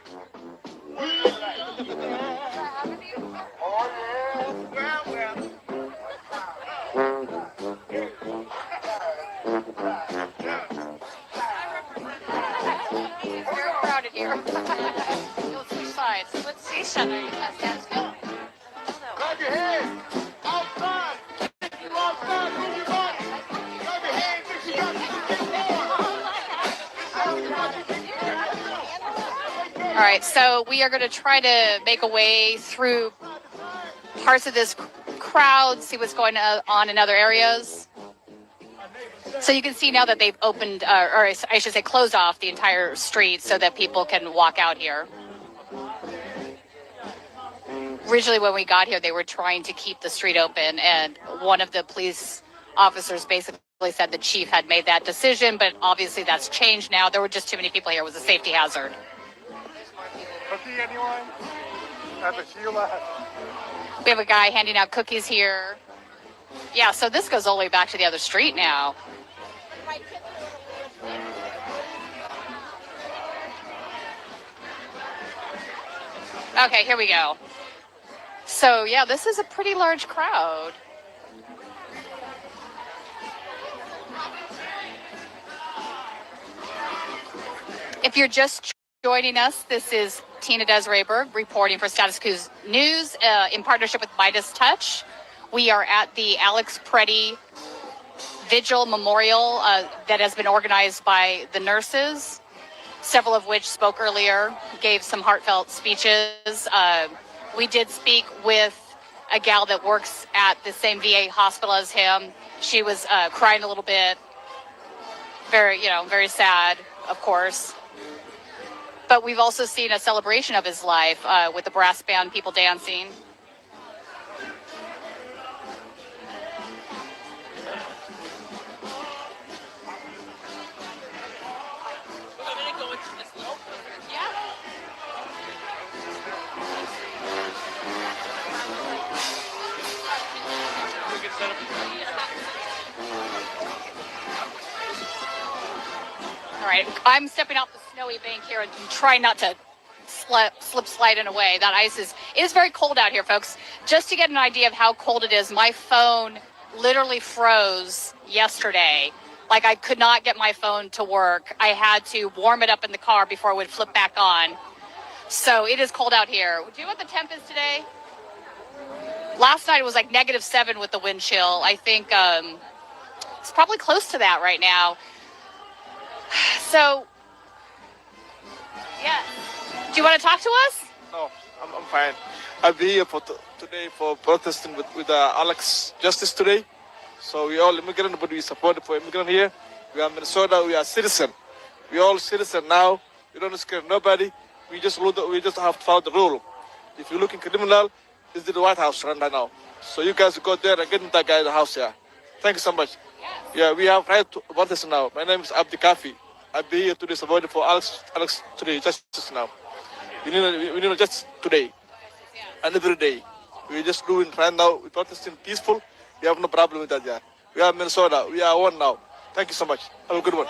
Very crowded here. You'll switch sides. Let's see each other. Yes, that's good. Clap your hands. Outside. You outside. Move your body. Clap your hands if you got to. All right, so we are going to try to make a way through parts of this crowd, see what's going on in other areas. So you can see now that they've opened, or I should say closed off the entire street so that people can walk out here. originally when we got here, they were trying to keep the street open, and one of the police officers basically said the chief had made that decision, but obviously that's changed now. There were just too many people here. It was a safety hazard. Cookie, anyone? At the Sheila. We have a guy handing out cookies here. Yeah, so this goes all the way back to the other street now. Okay, here we go. So, yeah, this is a pretty large crowd. If you're just joining us, this is Tina Desiree-Berg reporting for Status Quo News in partnership with Midas Touch. We are at the Alex Pretti Vigil Memorial that has been organized by the nurses, several of which spoke earlier, gave some heartfelt speeches. We did speak with a gal that works at the same VA hospital as him. She was crying a little bit, very sad, of course. But we've also seen a celebration of his life with the brass band, people dancing. All right, I'm stepping off the snowy bank here and trying not to slide in a way. That ice is very cold out here, folks. Just to get an idea of how cold it is, my phone literally froze yesterday. Like, I could not get my phone to work. I had to warm it up in the car before it would flip back on. So it is cold out here. Do you know what the temp is today? Last night it was like -7 with the wind chill. I think it's probably close to that right now. So, yeah. Do you want to talk to us? No, I'm fine. I'll be here for today for protesting with Alex Justice today. So we all immigrant, but we support for immigrant here. We are Minnesota. We are citizen. We all citizen now. We don't scare nobody. We just have to follow the rule. If you're looking criminal, it's the White House right now. So you guys go there and get in that guy in the house here. Thank you so much. Yeah, we have right to protest now. My name is Abdi Kafi. I'll be here today supporting for Alex today, justice now. We need justice today and every day. We're just doing right now. We're protesting peaceful. We have no problem with that. Yeah, we are Minnesota. We are one now. Thank you so much. Have a good one.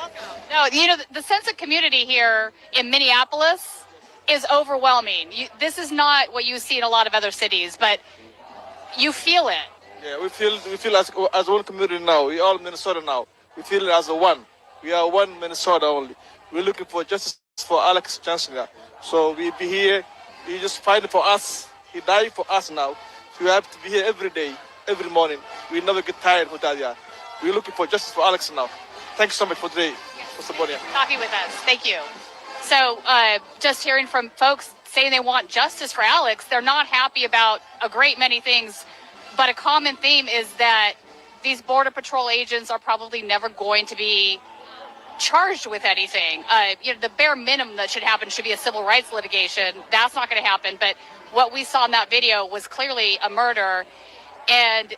No, the sense of community here in Minneapolis is overwhelming. This is not what you see in a lot of other cities, but you feel it. Yeah, we feel as one community now. We all Minnesota now. We feel it as a one. We are one Minnesota only. We're looking for justice for Alex Johnson. Yeah. So we be here. He just fighting for us. He died for us now. So we have to be here every day, every morning. We never get tired with that. Yeah. We're looking for justice for Alex now. Thanks so much for today. For supporting. Talking with us. Thank you. So just hearing from folks saying they want justice for Alex, they're not happy about a great many things, but a common theme is that these Border Patrol agents are probably never going to be charged with anything. The bare minimum that should happen should be a civil rights litigation. That's not going to happen. But what we saw in that video was clearly a murder. And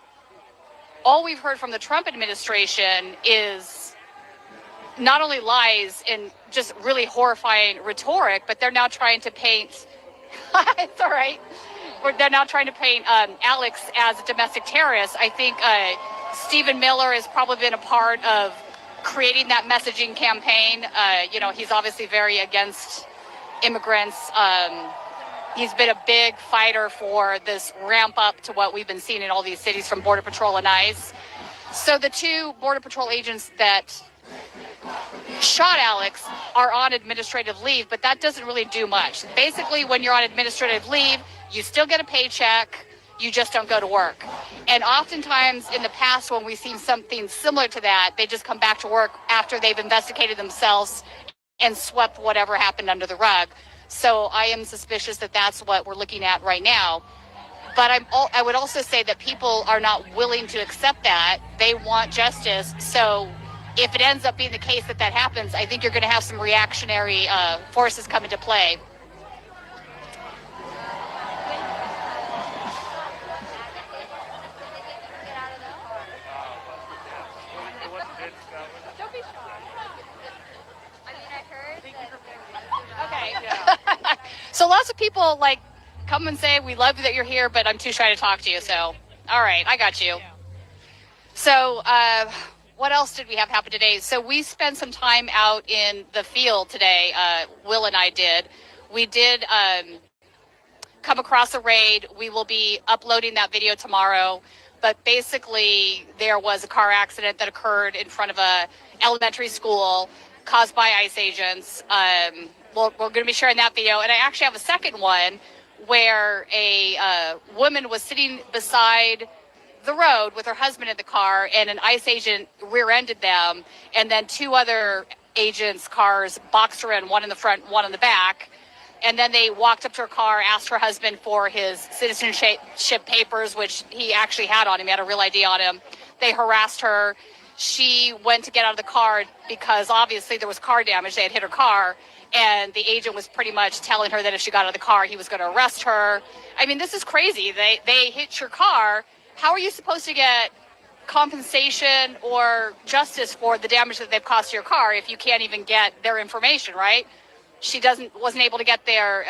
all we've heard from the Trump administration is not only lies and just really horrifying rhetoric, but they're now trying to paint, it's all right. They're now trying to paint Alex as a domestic terrorist. I think Stephen Miller has probably been a part of creating that messaging campaign. He's obviously very against immigrants. He's been a big fighter for this ramp up to what we've been seeing in all these cities from Border Patrol and ICE. So the two Border Patrol agents that shot Alex are on administrative leave, but that doesn't really do much. Basically, when you're on administrative leave, you still get a paycheck. You just don't go to work. And oftentimes in the past, when we've seen something similar to that, they just come back to work after they've investigated themselves and swept whatever happened under the rug. So I am suspicious that that's what we're looking at right now. But I would also say that people are not willing to accept that. They want justice. So if it ends up being the case that happens, I think you're going to have some reactionary forces come into play. So lots of people like come and say, we love that you're here, but I'm too shy to talk to you. So, all right, I got you. So, what else did we have happen today? So we spent some time out in the field today. Will and I did. We did come across a raid. We will be uploading that video tomorrow. But basically, there was a car accident that occurred in front of a elementary school caused by ICE agents. We're going to be sharing that video. And I actually have a second one where a woman was sitting beside the road with her husband in the car, and an ICE agent rear-ended them, and then two other agents' cars boxed her in, one in the front, one in the back. And then they walked up to her car, asked her husband for his citizenship papers, which he actually had on him. He had a real ID on him. They harassed her. She went to get out of the car because obviously there was car damage. They had hit her car. And the agent was pretty much telling her that if she got out of the car, he was going to arrest her. I mean, this is crazy. They hit your car. How are you supposed to get compensation or justice for the damage that they've caused to your car if you can't even get their information, right? She wasn't able to get their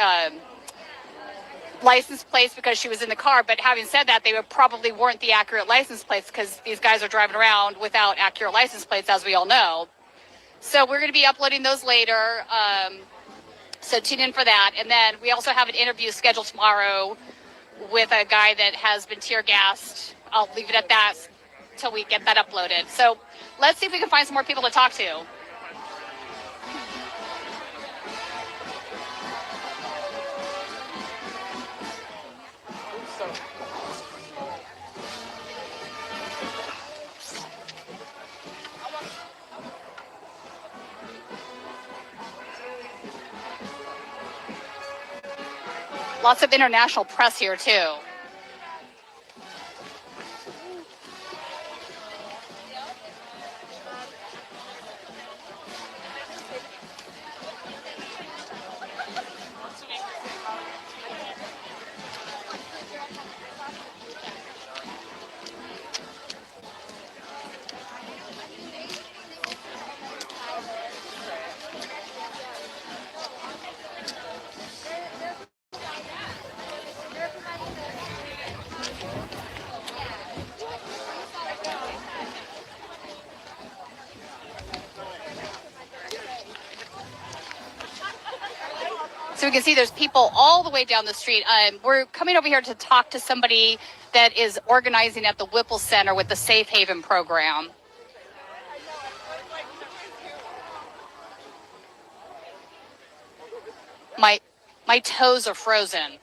license plates because she was in the car. But having said that, they probably weren't the accurate license plates because these guys are driving around without accurate license plates, as we all know. So we're going to be uploading those later. So tune in for that. And then we also have an interview scheduled tomorrow with a guy that has been tear gassed. I'll leave it at that until we get that uploaded. So let's see if we can find some more people to talk to. Lots of international press here, too. So we can see there's people all the way down the street. We're coming over here to talk to somebody that is organizing at the Whipple Center with the Safe Haven program. My toes are frozen.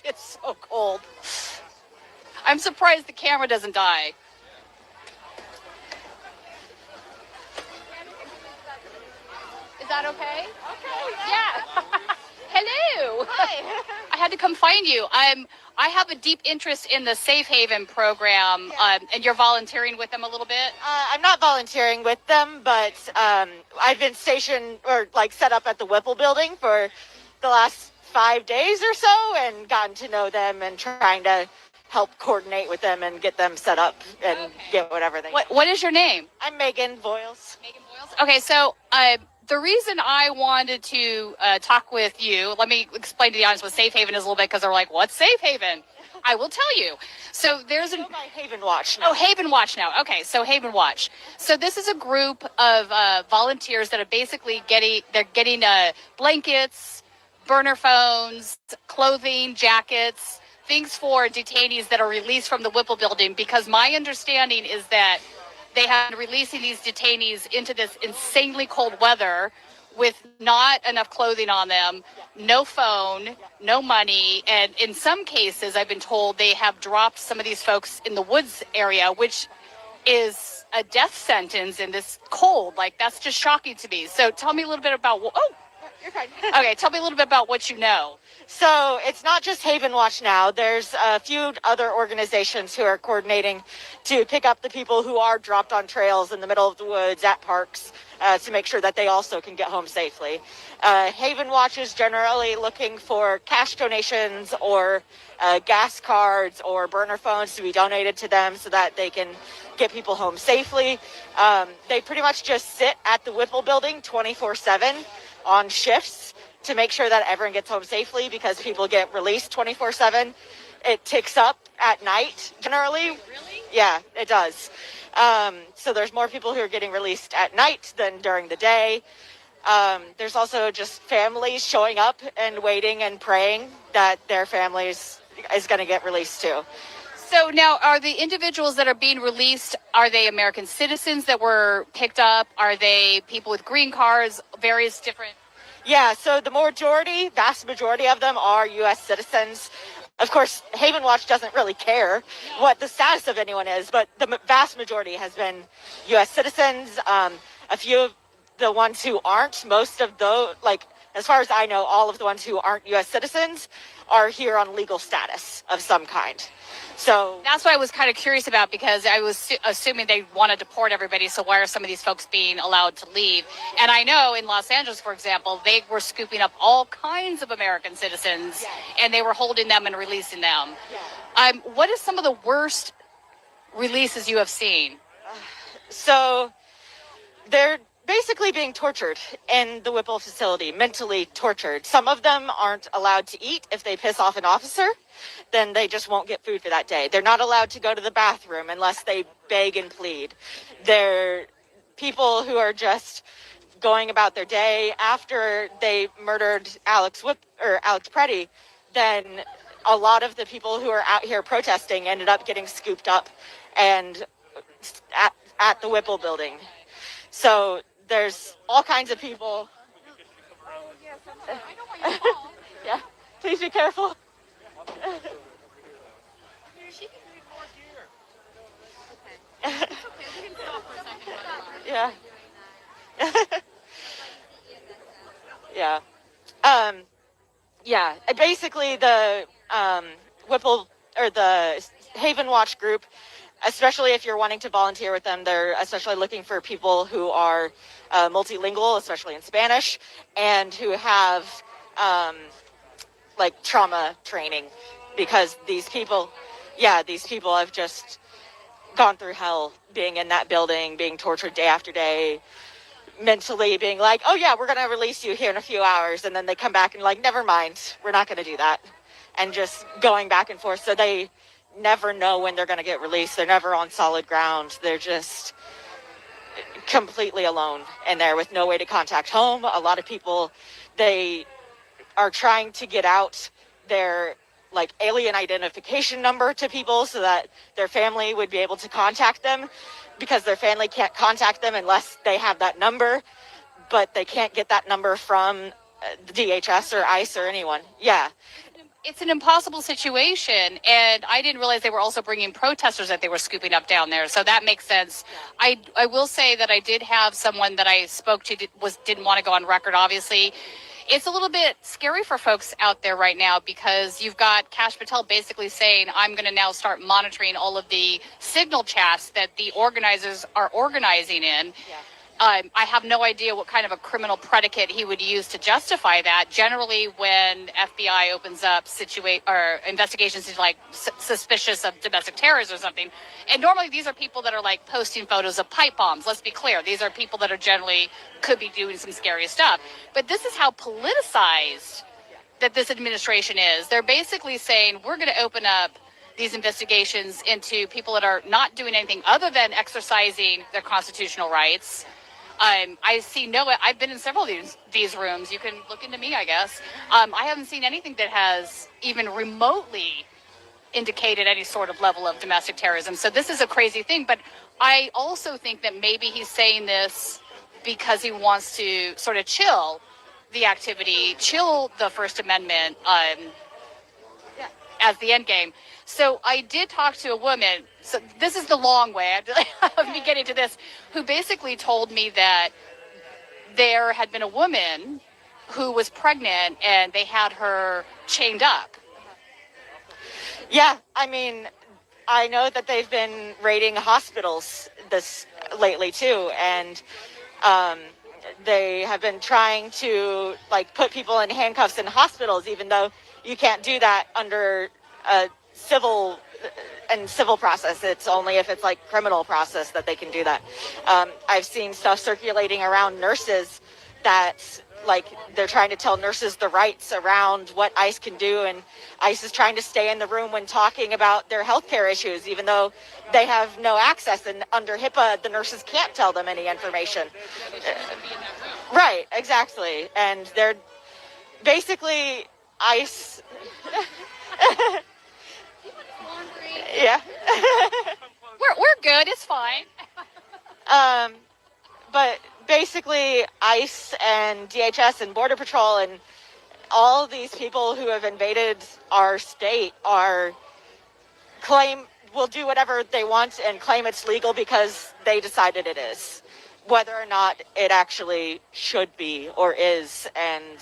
It's so cold. I'm surprised the camera doesn't die. Is that okay? Okay. Yeah. Hello. Hi. I had to come find you. I have a deep interest in the Safe Haven program, and you're volunteering with them a little bit? I'm not volunteering with them, but I've been stationed or set up at the Whipple building for the last 5 days or so and gotten to know them and trying to help coordinate with them and get them set up and get whatever they need. What is your name? I'm Megan Voiles. Megan Voiles? Okay, so the reason I wanted to talk with you, let me explain to the audience what Safe Haven is a little bit, because they're like, what's Safe Haven? I will tell you. So there's Go by Haven Watch now. Oh, Haven Watch now. Okay, so Haven Watch. So this is a group of volunteers that are basically getting blankets, burner phones, clothing, jackets, things for detainees that are released from the Whipple building, because my understanding is that they have been releasing these detainees into this insanely cold weather with not enough clothing on them, no phone, no money, and in some cases, I've been told they have dropped some of these folks in the woods area, which is a death sentence in this cold. Like, that's just shocking to me. So tell me a little bit about, You're fine. Okay, tell me a little bit about what you know. So it's not just Haven Watch now. There's a few other organizations who are coordinating to pick up the people who are dropped on trails in the middle of the woods at parks to make sure that they also can get home safely. Haven Watch is generally looking for cash donations or gas cards or burner phones to be donated to them so that they can get people home safely. They pretty much just sit at the Whipple building 24/7 on shifts. to make sure that everyone gets home safely, because people get released 24/7. It ticks up at night generally. Really? Yeah, it does. So there's more people who are getting released at night than during the day. There's also just families showing up and waiting and praying that their families is going to get released too. So now, are the individuals that are being released, are they American citizens that were picked up? Are they people with green cards, various different? Yeah, so the vast majority of them are U.S. citizens. Of course, Haven Watch doesn't really care what the status of anyone is, but the vast majority has been U.S. citizens. A few of the ones who aren't, most of those, like, as far as I know, all of the ones who aren't U.S. citizens are here on legal status of some kind. So that's what I was kind of curious about, because I was assuming they want to deport everybody. So why are some of these folks being allowed to leave? And I know in Los Angeles, for example, they were scooping up all kinds of American citizens, and they were holding them and releasing them. What is some of the worst releases you have seen? So they're basically being tortured in the Whipple facility, mentally tortured. Some of them aren't allowed to eat. If they piss off an officer, then they just won't get food for that day. They're not allowed to go to the bathroom unless they beg and plead. They're people who are just going about their day. After they murdered Alex Pretti, then a lot of the people who are out here protesting ended up getting scooped up and at the Whipple building. So there's all kinds of people. Yeah, please be careful. Yeah. Yeah. Yeah. Basically, the Whipple or the Haven Watch group, especially if you're wanting to volunteer with them, they're especially looking for people who are multilingual, especially in Spanish, and who have like trauma training, because these people have just gone through hell being in that building, being tortured day after day, mentally being like, oh yeah, we're going to release you here in a few hours. And then they come back and like, never mind, we're not going to do that. And just going back and forth. So they never know when they're going to get released. They're never on solid ground. They're just completely alone in there with no way to contact home. A lot of people, they are trying to get out their like alien identification number to people so that their family would be able to contact them, because their family can't contact them unless they have that number, but they can't get that number from DHS or ICE or anyone. Yeah. It's an impossible situation, and I didn't realize they were also bringing protesters that they were scooping up down there, so that makes sense. I will say that I did have someone that I spoke to didn't want to go on record, obviously. It's a little bit scary for folks out there right now, because you've got Kash Patel basically saying, I'm going to now start monitoring all of the signal chats that the organizers are organizing in. Yeah. I have no idea what kind of a criminal predicate he would use to justify that. Generally, when FBI opens up investigations into like suspicious of domestic terrorism or something, and normally these are people that are like posting photos of pipe bombs. Let's be clear; these are people that are generally could be doing some scary stuff. But this is how politicized that this administration is. They're basically saying we're going to open up these investigations into people that are not doing anything other than exercising their constitutional rights. I've been in several of these rooms. You can look into me, I guess. I haven't seen anything that has even remotely indicated any sort of level of domestic terrorism. So this is a crazy thing. But I also think that maybe he's saying this because he wants to sort of chill the activity, chill the First Amendment as the end game. So I did talk to a woman, so this is the long way of me getting to this, who basically told me that there had been a woman who was pregnant and they had her chained up. Yeah, I mean, I know that they've been raiding hospitals this lately too, and they have been trying to like put people in handcuffs in hospitals, even though you can't do that under a civil process. It's only if it's like criminal process that they can do that. I've seen stuff circulating around nurses that like they're trying to tell nurses the rights around what ICE can do, and ICE is trying to stay in the room when talking about their healthcare issues, even though they have no access, and under HIPAA the nurses can't tell them any information. Right, exactly. And they're basically ICE. Yeah. We're good. It's fine. But basically ICE and DHS and Border Patrol and all these people who have invaded our state will do whatever they want and claim it's legal because they decided it is, whether or not it actually should be or is. And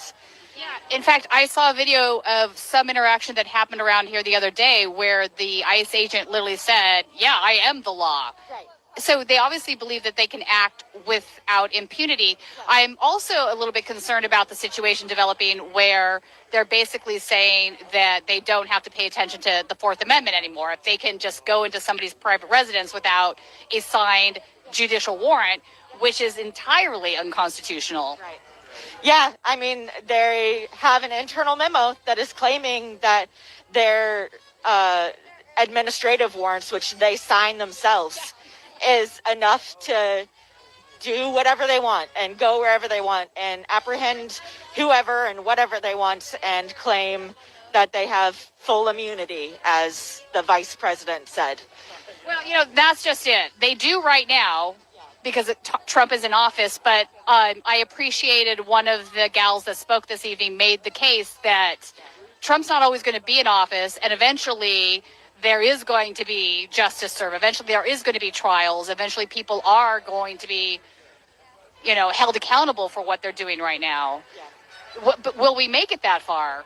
yeah, in fact, I saw a video of some interaction that happened around here the other day where the ICE agent literally said, yeah, I am the law. Right. So they obviously believe that they can act without impunity. I'm also a little bit concerned about the situation developing where they're basically saying that they don't have to pay attention to the Fourth Amendment anymore. If they can just go into somebody's private residence without a signed judicial warrant, which is entirely unconstitutional. Right. Yeah, I mean, they have an internal memo that is claiming that their administrative warrants, which they sign themselves, is enough to do whatever they want and go wherever they want and apprehend whoever and whatever they want and claim that they have full immunity, as the vice president said. Well, you know, that's just it. They do right now because Trump is in office, but I appreciated one of the gals that spoke this evening made the case that Trump's not always going to be in office, and eventually there is going to be justice served. Eventually there is going to be trials. Eventually people are going to be, you know, held accountable for what they're doing right now. Yeah. But will we make it that far?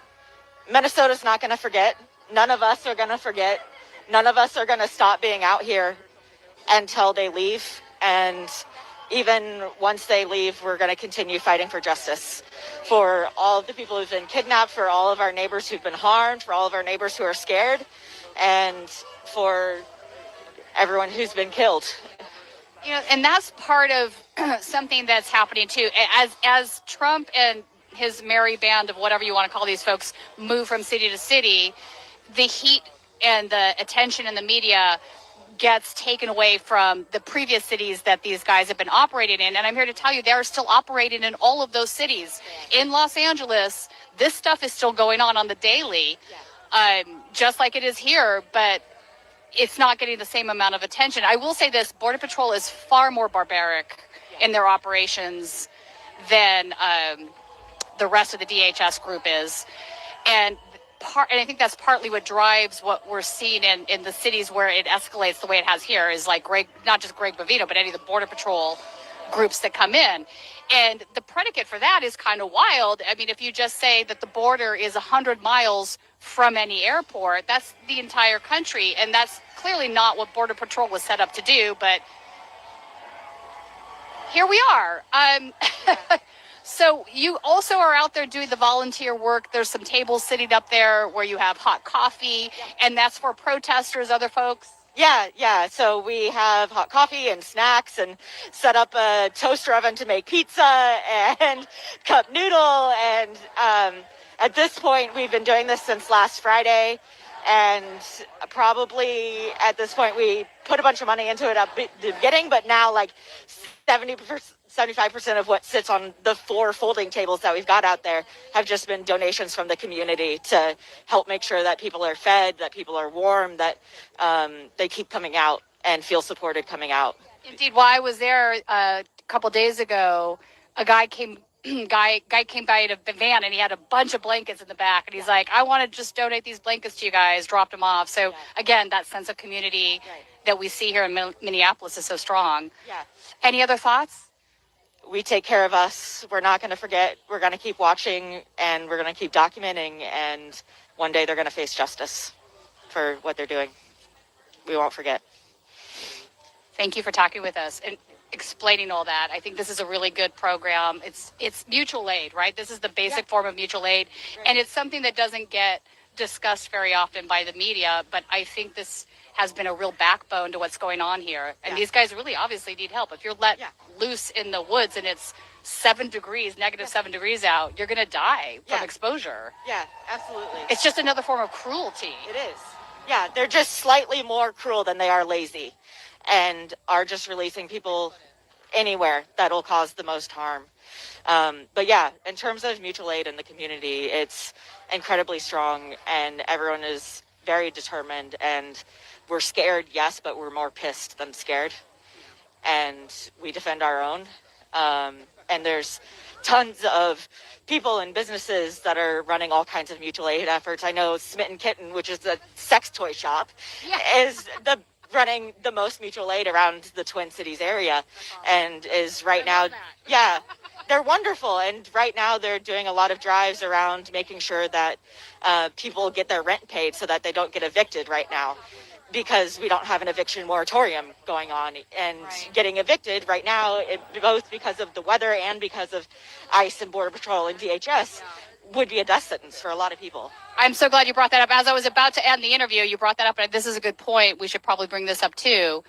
Minnesota's not going to forget. None of us are going to forget. None of us are going to stop being out here until they leave. And even once they leave, we're going to continue fighting for justice for all of the people who've been kidnapped, for all of our neighbors who've been harmed, for all of our neighbors who are scared, and for everyone who's been killed. You know, and that's part of something that's happening too. As Trump and his merry band of whatever you want to call these folks move from city to city, the heat and the attention in the media gets taken away from the previous cities that these guys have been operating in. And I'm here to tell you, they're still operating in all of those cities. In Los Angeles, this stuff is still going on the daily, just like it is here, but it's not getting the same amount of attention. I will say this, Border Patrol is far more barbaric in their operations than the rest of the DHS group is. And I think that's partly what drives what we're seeing in the cities where it escalates the way it has here, is like not just Greg Bovino, but any of the Border Patrol groups that come in. And the predicate for that is kind of wild. I mean, if you just say that the border is 100 miles from any airport, that's the entire country. And that's clearly not what Border Patrol was set up to do. But here we are. So you also are out there doing the volunteer work. There's some tables sitting up there where you have hot coffee, and that's for protesters, other folks. Yeah. So we have hot coffee and snacks, and set up a toaster oven to make pizza and cup noodle. And at this point, we've been doing this since last Friday. And probably at this point, we put a bunch of money into it at the beginning, but now like 75% of what sits on the 4 folding tables that we've got out there have just been donations from the community to help make sure that people are fed, that people are warm, that they keep coming out and feel supported coming out. Indeed. While I was there a couple days ago, a guy came by in a van, and he had a bunch of blankets in the back, and he's like, I want to just donate these blankets to you guys, dropped them off. So again, that sense of community that we see here in Minneapolis is so strong. Yeah. Any other thoughts? We take care of us. We're not going to forget. We're going to keep watching, and we're going to keep documenting, and one day they're going to face justice for what they're doing. We won't forget. Thank you for talking with us and explaining all that. I think this is a really good program. It's mutual aid, right? This is the basic form of mutual aid, and it's something that doesn't get discussed very often by the media, but I think this has been a real backbone to what's going on here. And these guys really obviously need help. If you're let loose in the woods and it's -7 degrees out, you're going to die from exposure. Yeah, absolutely. It's just another form of cruelty. It is. Yeah, they're just slightly more cruel than they are lazy, and are just releasing people anywhere that'll cause the most harm. But yeah, in terms of mutual aid in the community, it's incredibly strong, and everyone is very determined, and we're scared, yes, but we're more pissed than scared, and we defend our own. And there's tons of people and businesses that are running all kinds of mutual aid efforts. I know Smitten Kitten, which is a sex toy shop, is running the most mutual aid around the Twin Cities area, and is right now, yeah, they're wonderful. And right now they're doing a lot of drives around making sure that people get their rent paid so that they don't get evicted right now, because we don't have an eviction moratorium going on, and getting evicted right now, both because of the weather and because of ICE and Border Patrol and DHS, would be a death sentence for a lot of people. I'm so glad you brought that up. As I was about to end the interview, you brought that up, and this is a good point. We should probably bring this up too.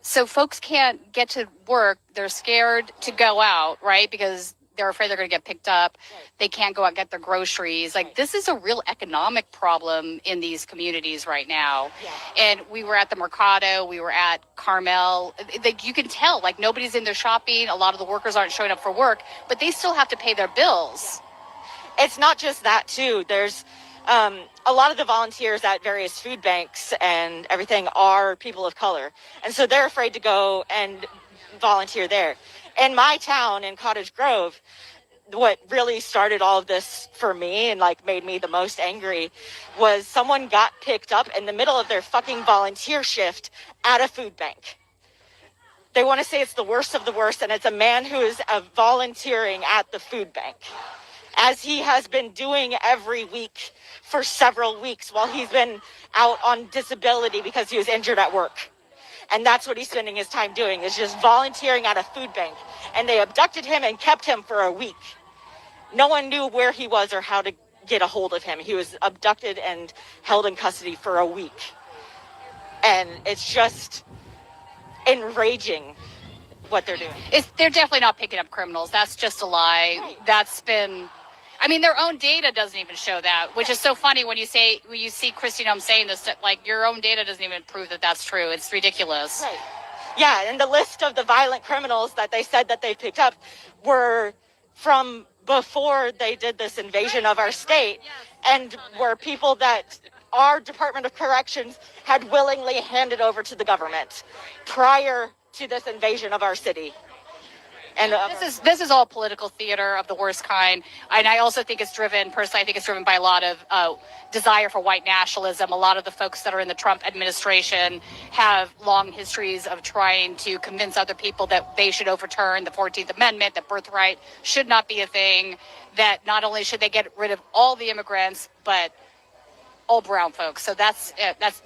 So folks can't get to work. They're scared to go out, right? Because they're afraid they're going to get picked up. They can't go out and get their groceries. Like, this is a real economic problem in these communities right now. And we were at the Mercado, we were at Carmel. Like, you can tell, like, nobody's in there shopping. A lot of the workers aren't showing up for work, but they still have to pay their bills. It's not just that too. There's a lot of the volunteers at various food banks and everything are people of color, and so they're afraid to go and volunteer there. In my town, in Cottage Grove, what really started all of this for me and like made me the most angry was someone got picked up in the middle of their fucking volunteer shift at a food bank. They want to say it's the worst of the worst, and it's a man who is volunteering at the food bank, as he has been doing every week for several weeks while he's been out on disability because he was injured at work. And that's what he's spending his time doing, is just volunteering at a food bank. And they abducted him and kept him for a week. No one knew where he was or how to get a hold of him. He was abducted and held in custody for a week. And it's just enraging what they're doing. They're definitely not picking up criminals. That's just a lie. Right. That's been, I mean, their own data doesn't even show that, which is so funny when you see Christine Ohm saying this, like, your own data doesn't even prove that that's true. It's ridiculous. Right. Yeah, and the list of the violent criminals that they said that they picked up were from before they did this invasion of our state, and were people that our Department of Corrections had willingly handed over to the government prior to this invasion of our city. And this is all political theater of the worst kind. And I also think it's driven, personally, I think it's driven by a lot of desire for white nationalism. A lot of the folks that are in the Trump administration have long histories of trying to convince other people that they should overturn the 14th Amendment, that birthright should not be a thing, that not only should they get rid of all the immigrants, but all brown folks. So that's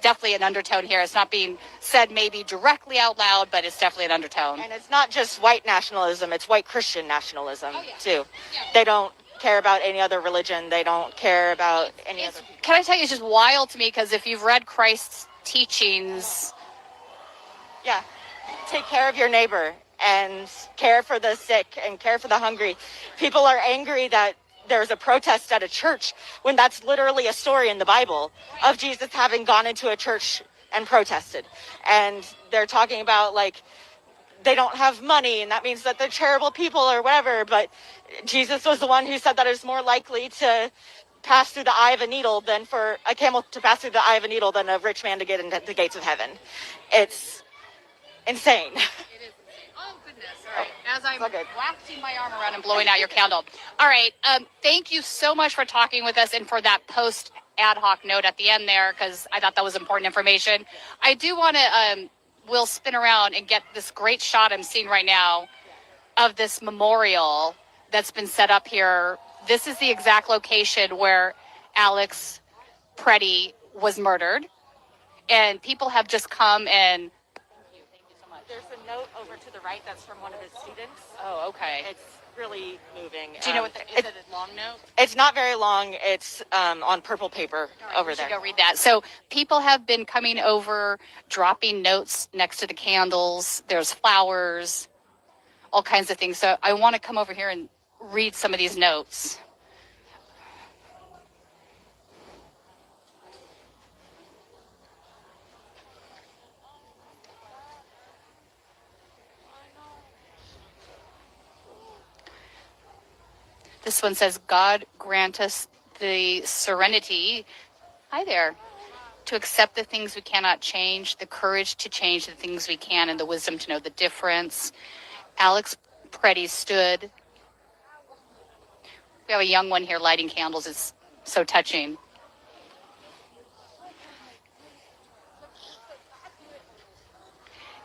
definitely an undertone here. It's not being said maybe directly out loud, but it's definitely an undertone. And it's not just white nationalism, it's white Christian nationalism too. They don't care about any other religion. They don't care about any other people. Can I tell you, it's just wild to me, because if you've read Christ's teachings, take care of your neighbor and care for the sick and care for the hungry. People are angry that there's a protest at a church when that's literally a story in the Bible of Jesus having gone into a church and protested. And they're talking about, like, they don't have money and that means that they're terrible people or whatever. But Jesus was the one who said that it's more likely to pass through the eye of a needle than for a camel to pass through the eye of a needle than a rich man to get into the gates of heaven. It's insane. As I'm waxing my arm around and blowing out your candle. All right. Thank you so much for talking with us and for that post ad hoc note at the end there, because I thought that was important information. I do want to, we'll spin around and get this great shot I'm seeing right now of this memorial that's been set up here. This is the exact location where Alex Pretti was murdered. And people have just come and... There's a note over to the right that's from one of his students. Oh, okay. It's really moving. Do you know what is it a long note? It's not very long. It's on purple paper over there. Go read that. So people have been coming over, dropping notes next to the candles. There's flowers. all kinds of things. So I want to come over here and read some of these notes. This one says, God grant us the serenity. Hi there. To accept the things we cannot change, the courage to change the things we can, and the wisdom to know the difference. Alex Pretti stood. We have a young one here lighting candles. It's so touching.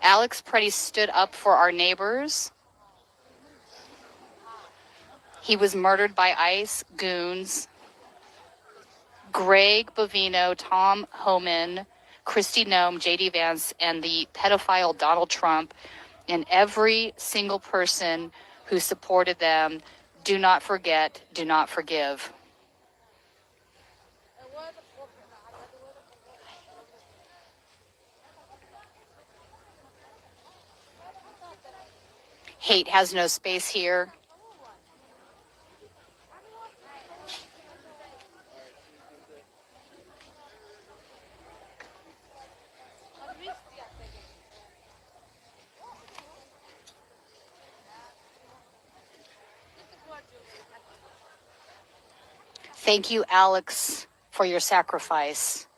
Alex Pretti stood up for our neighbors. He was murdered by ICE goons. Greg Bovino, Tom Homan, Christy Nome, J.D. Vance, and the pedophile Donald Trump, and every single person who supported them. Do not forget, do not forgive. Hate has no space here. Thank you, Alex, for your sacrifice.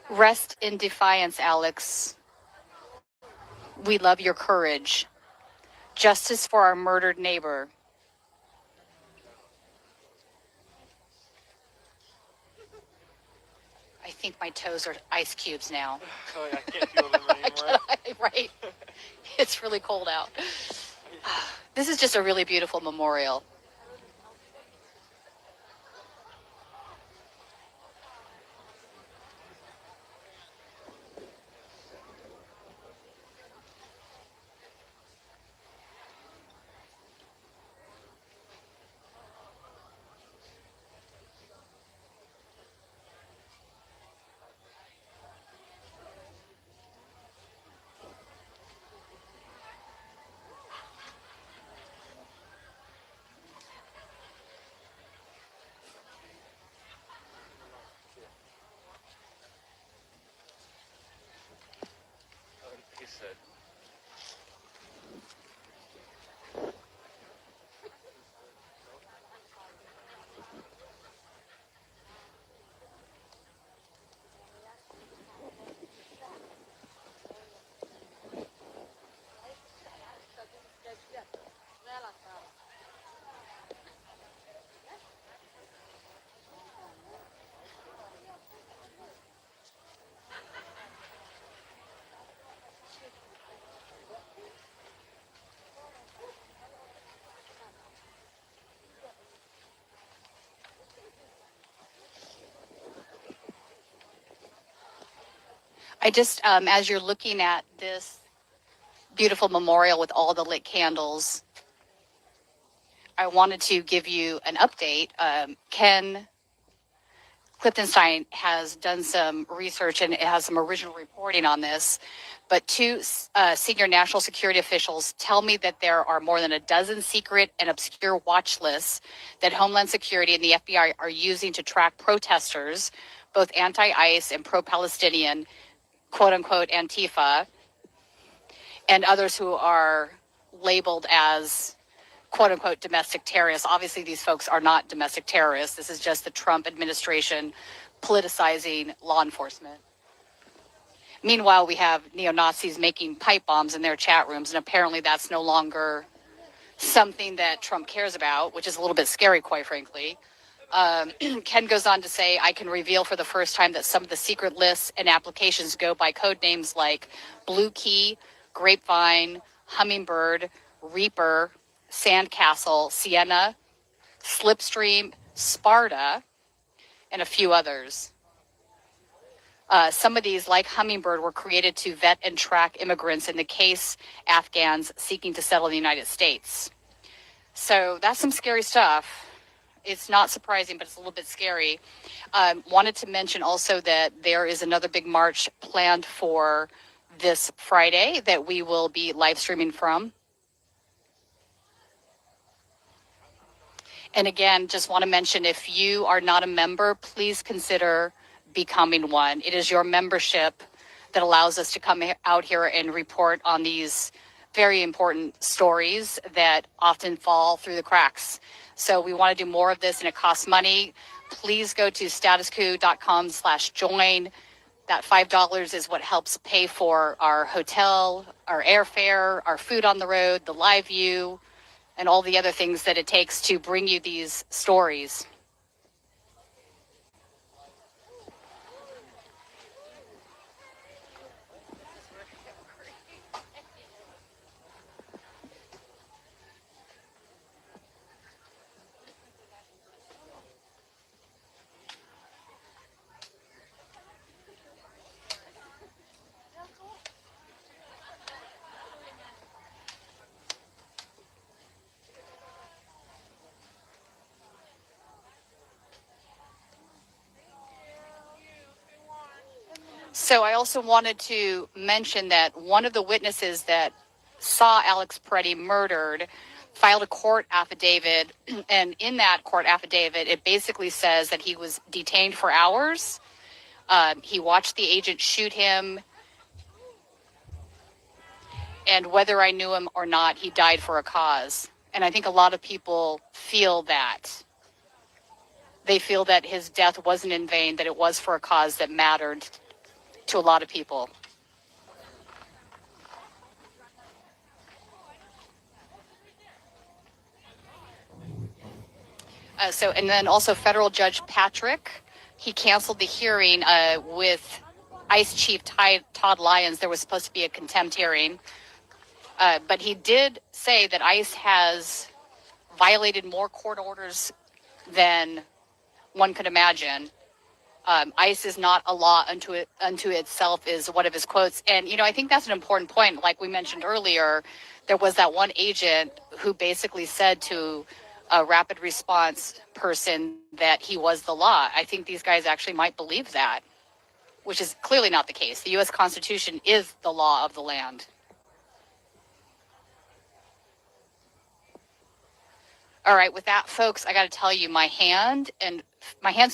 Rest in defiance, Alex. We love your courage. Justice for our murdered neighbor. I think my toes are ice cubes now. Oh, yeah, I can't feel them anymore. Right? It's really cold out. This is just a really beautiful memorial. He said. I just, as you're looking at this beautiful memorial with all the lit candles, I wanted to give you an update. Ken Cliftonstein has done some research and it has some original reporting on this, but two senior national security officials tell me that there are more than a dozen secret and obscure watch lists that Homeland Security and the FBI are using to track protesters, both anti-ICE and pro-Palestinian, quote-unquote Antifa, and others who are labeled as quote-unquote domestic terrorists. Obviously, these folks are not domestic terrorists. This is just the Trump administration politicizing law enforcement. Meanwhile, we have neo-Nazis making pipe bombs in their chat rooms, and apparently that's no longer something that Trump cares about, which is a little bit scary, quite frankly. Ken goes on to say, I can reveal for the first time that some of the secret lists and applications go by code names like Blue Key, Grapevine, Hummingbird, Reaper, Sandcastle, Sienna, Slipstream, Sparta, and a few others. Some of these, like Hummingbird, were created to vet and track immigrants, in the case Afghans seeking to settle in the United States. So that's some scary stuff. It's not surprising, but it's a little bit scary. Wanted to mention also that there is another big march planned for this Friday that we will be live streaming from. And again, just want to mention, if you are not a member, please consider becoming one. It is your membership that allows us to come out here and report on these very important stories that often fall through the cracks. So we want to do more of this, and it costs money. Please go to statusquo.com/join. That $5 is what helps pay for our hotel, our airfare, our food on the road, the live view, and all the other things that it takes to bring you these stories. So I also wanted to mention that one of the witnesses that saw Alex Pretti murdered filed a court affidavit, and in that court affidavit, it basically says that he was detained for hours. He watched the agent shoot him, and whether I knew him or not, he died for a cause. And I think a lot of people feel that. They feel that his death wasn't in vain, that it was for a cause that mattered to a lot of people. And then also federal Judge Patrick, he canceled the hearing with ICE Chief Todd Lyons. There was supposed to be a contempt hearing, but he did say that ICE has violated more court orders than one could imagine. ICE is not a law unto itself, is one of his quotes. And, I think that's an important point. Like we mentioned earlier, there was that one agent who basically said to a rapid response person that he was the law. I think these guys actually might believe that, which is clearly not the case. The U.S. Constitution is the law of the land. All right, with that, folks, I got to tell you, my hands and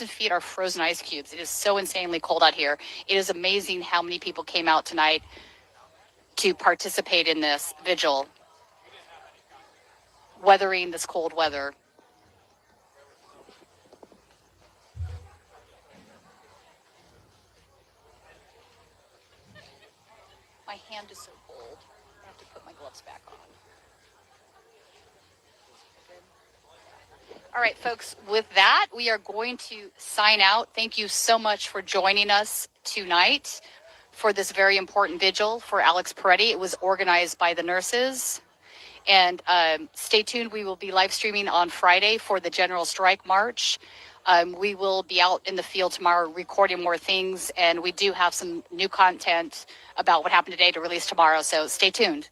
feet are frozen ice cubes. It is so insanely cold out here. It is amazing how many people came out tonight to participate in this vigil, weathering this cold weather. My hand is so cold. I have to put my gloves back on. All right, folks, with that, we are going to sign out. Thank you so much for joining us tonight for this very important vigil for Alex Pretti. It was organized by the nurses. And stay tuned. We will be live streaming on Friday for the General Strike March. We will be out in the field tomorrow recording more things. And we do have some new content about what happened today to release tomorrow. So stay tuned.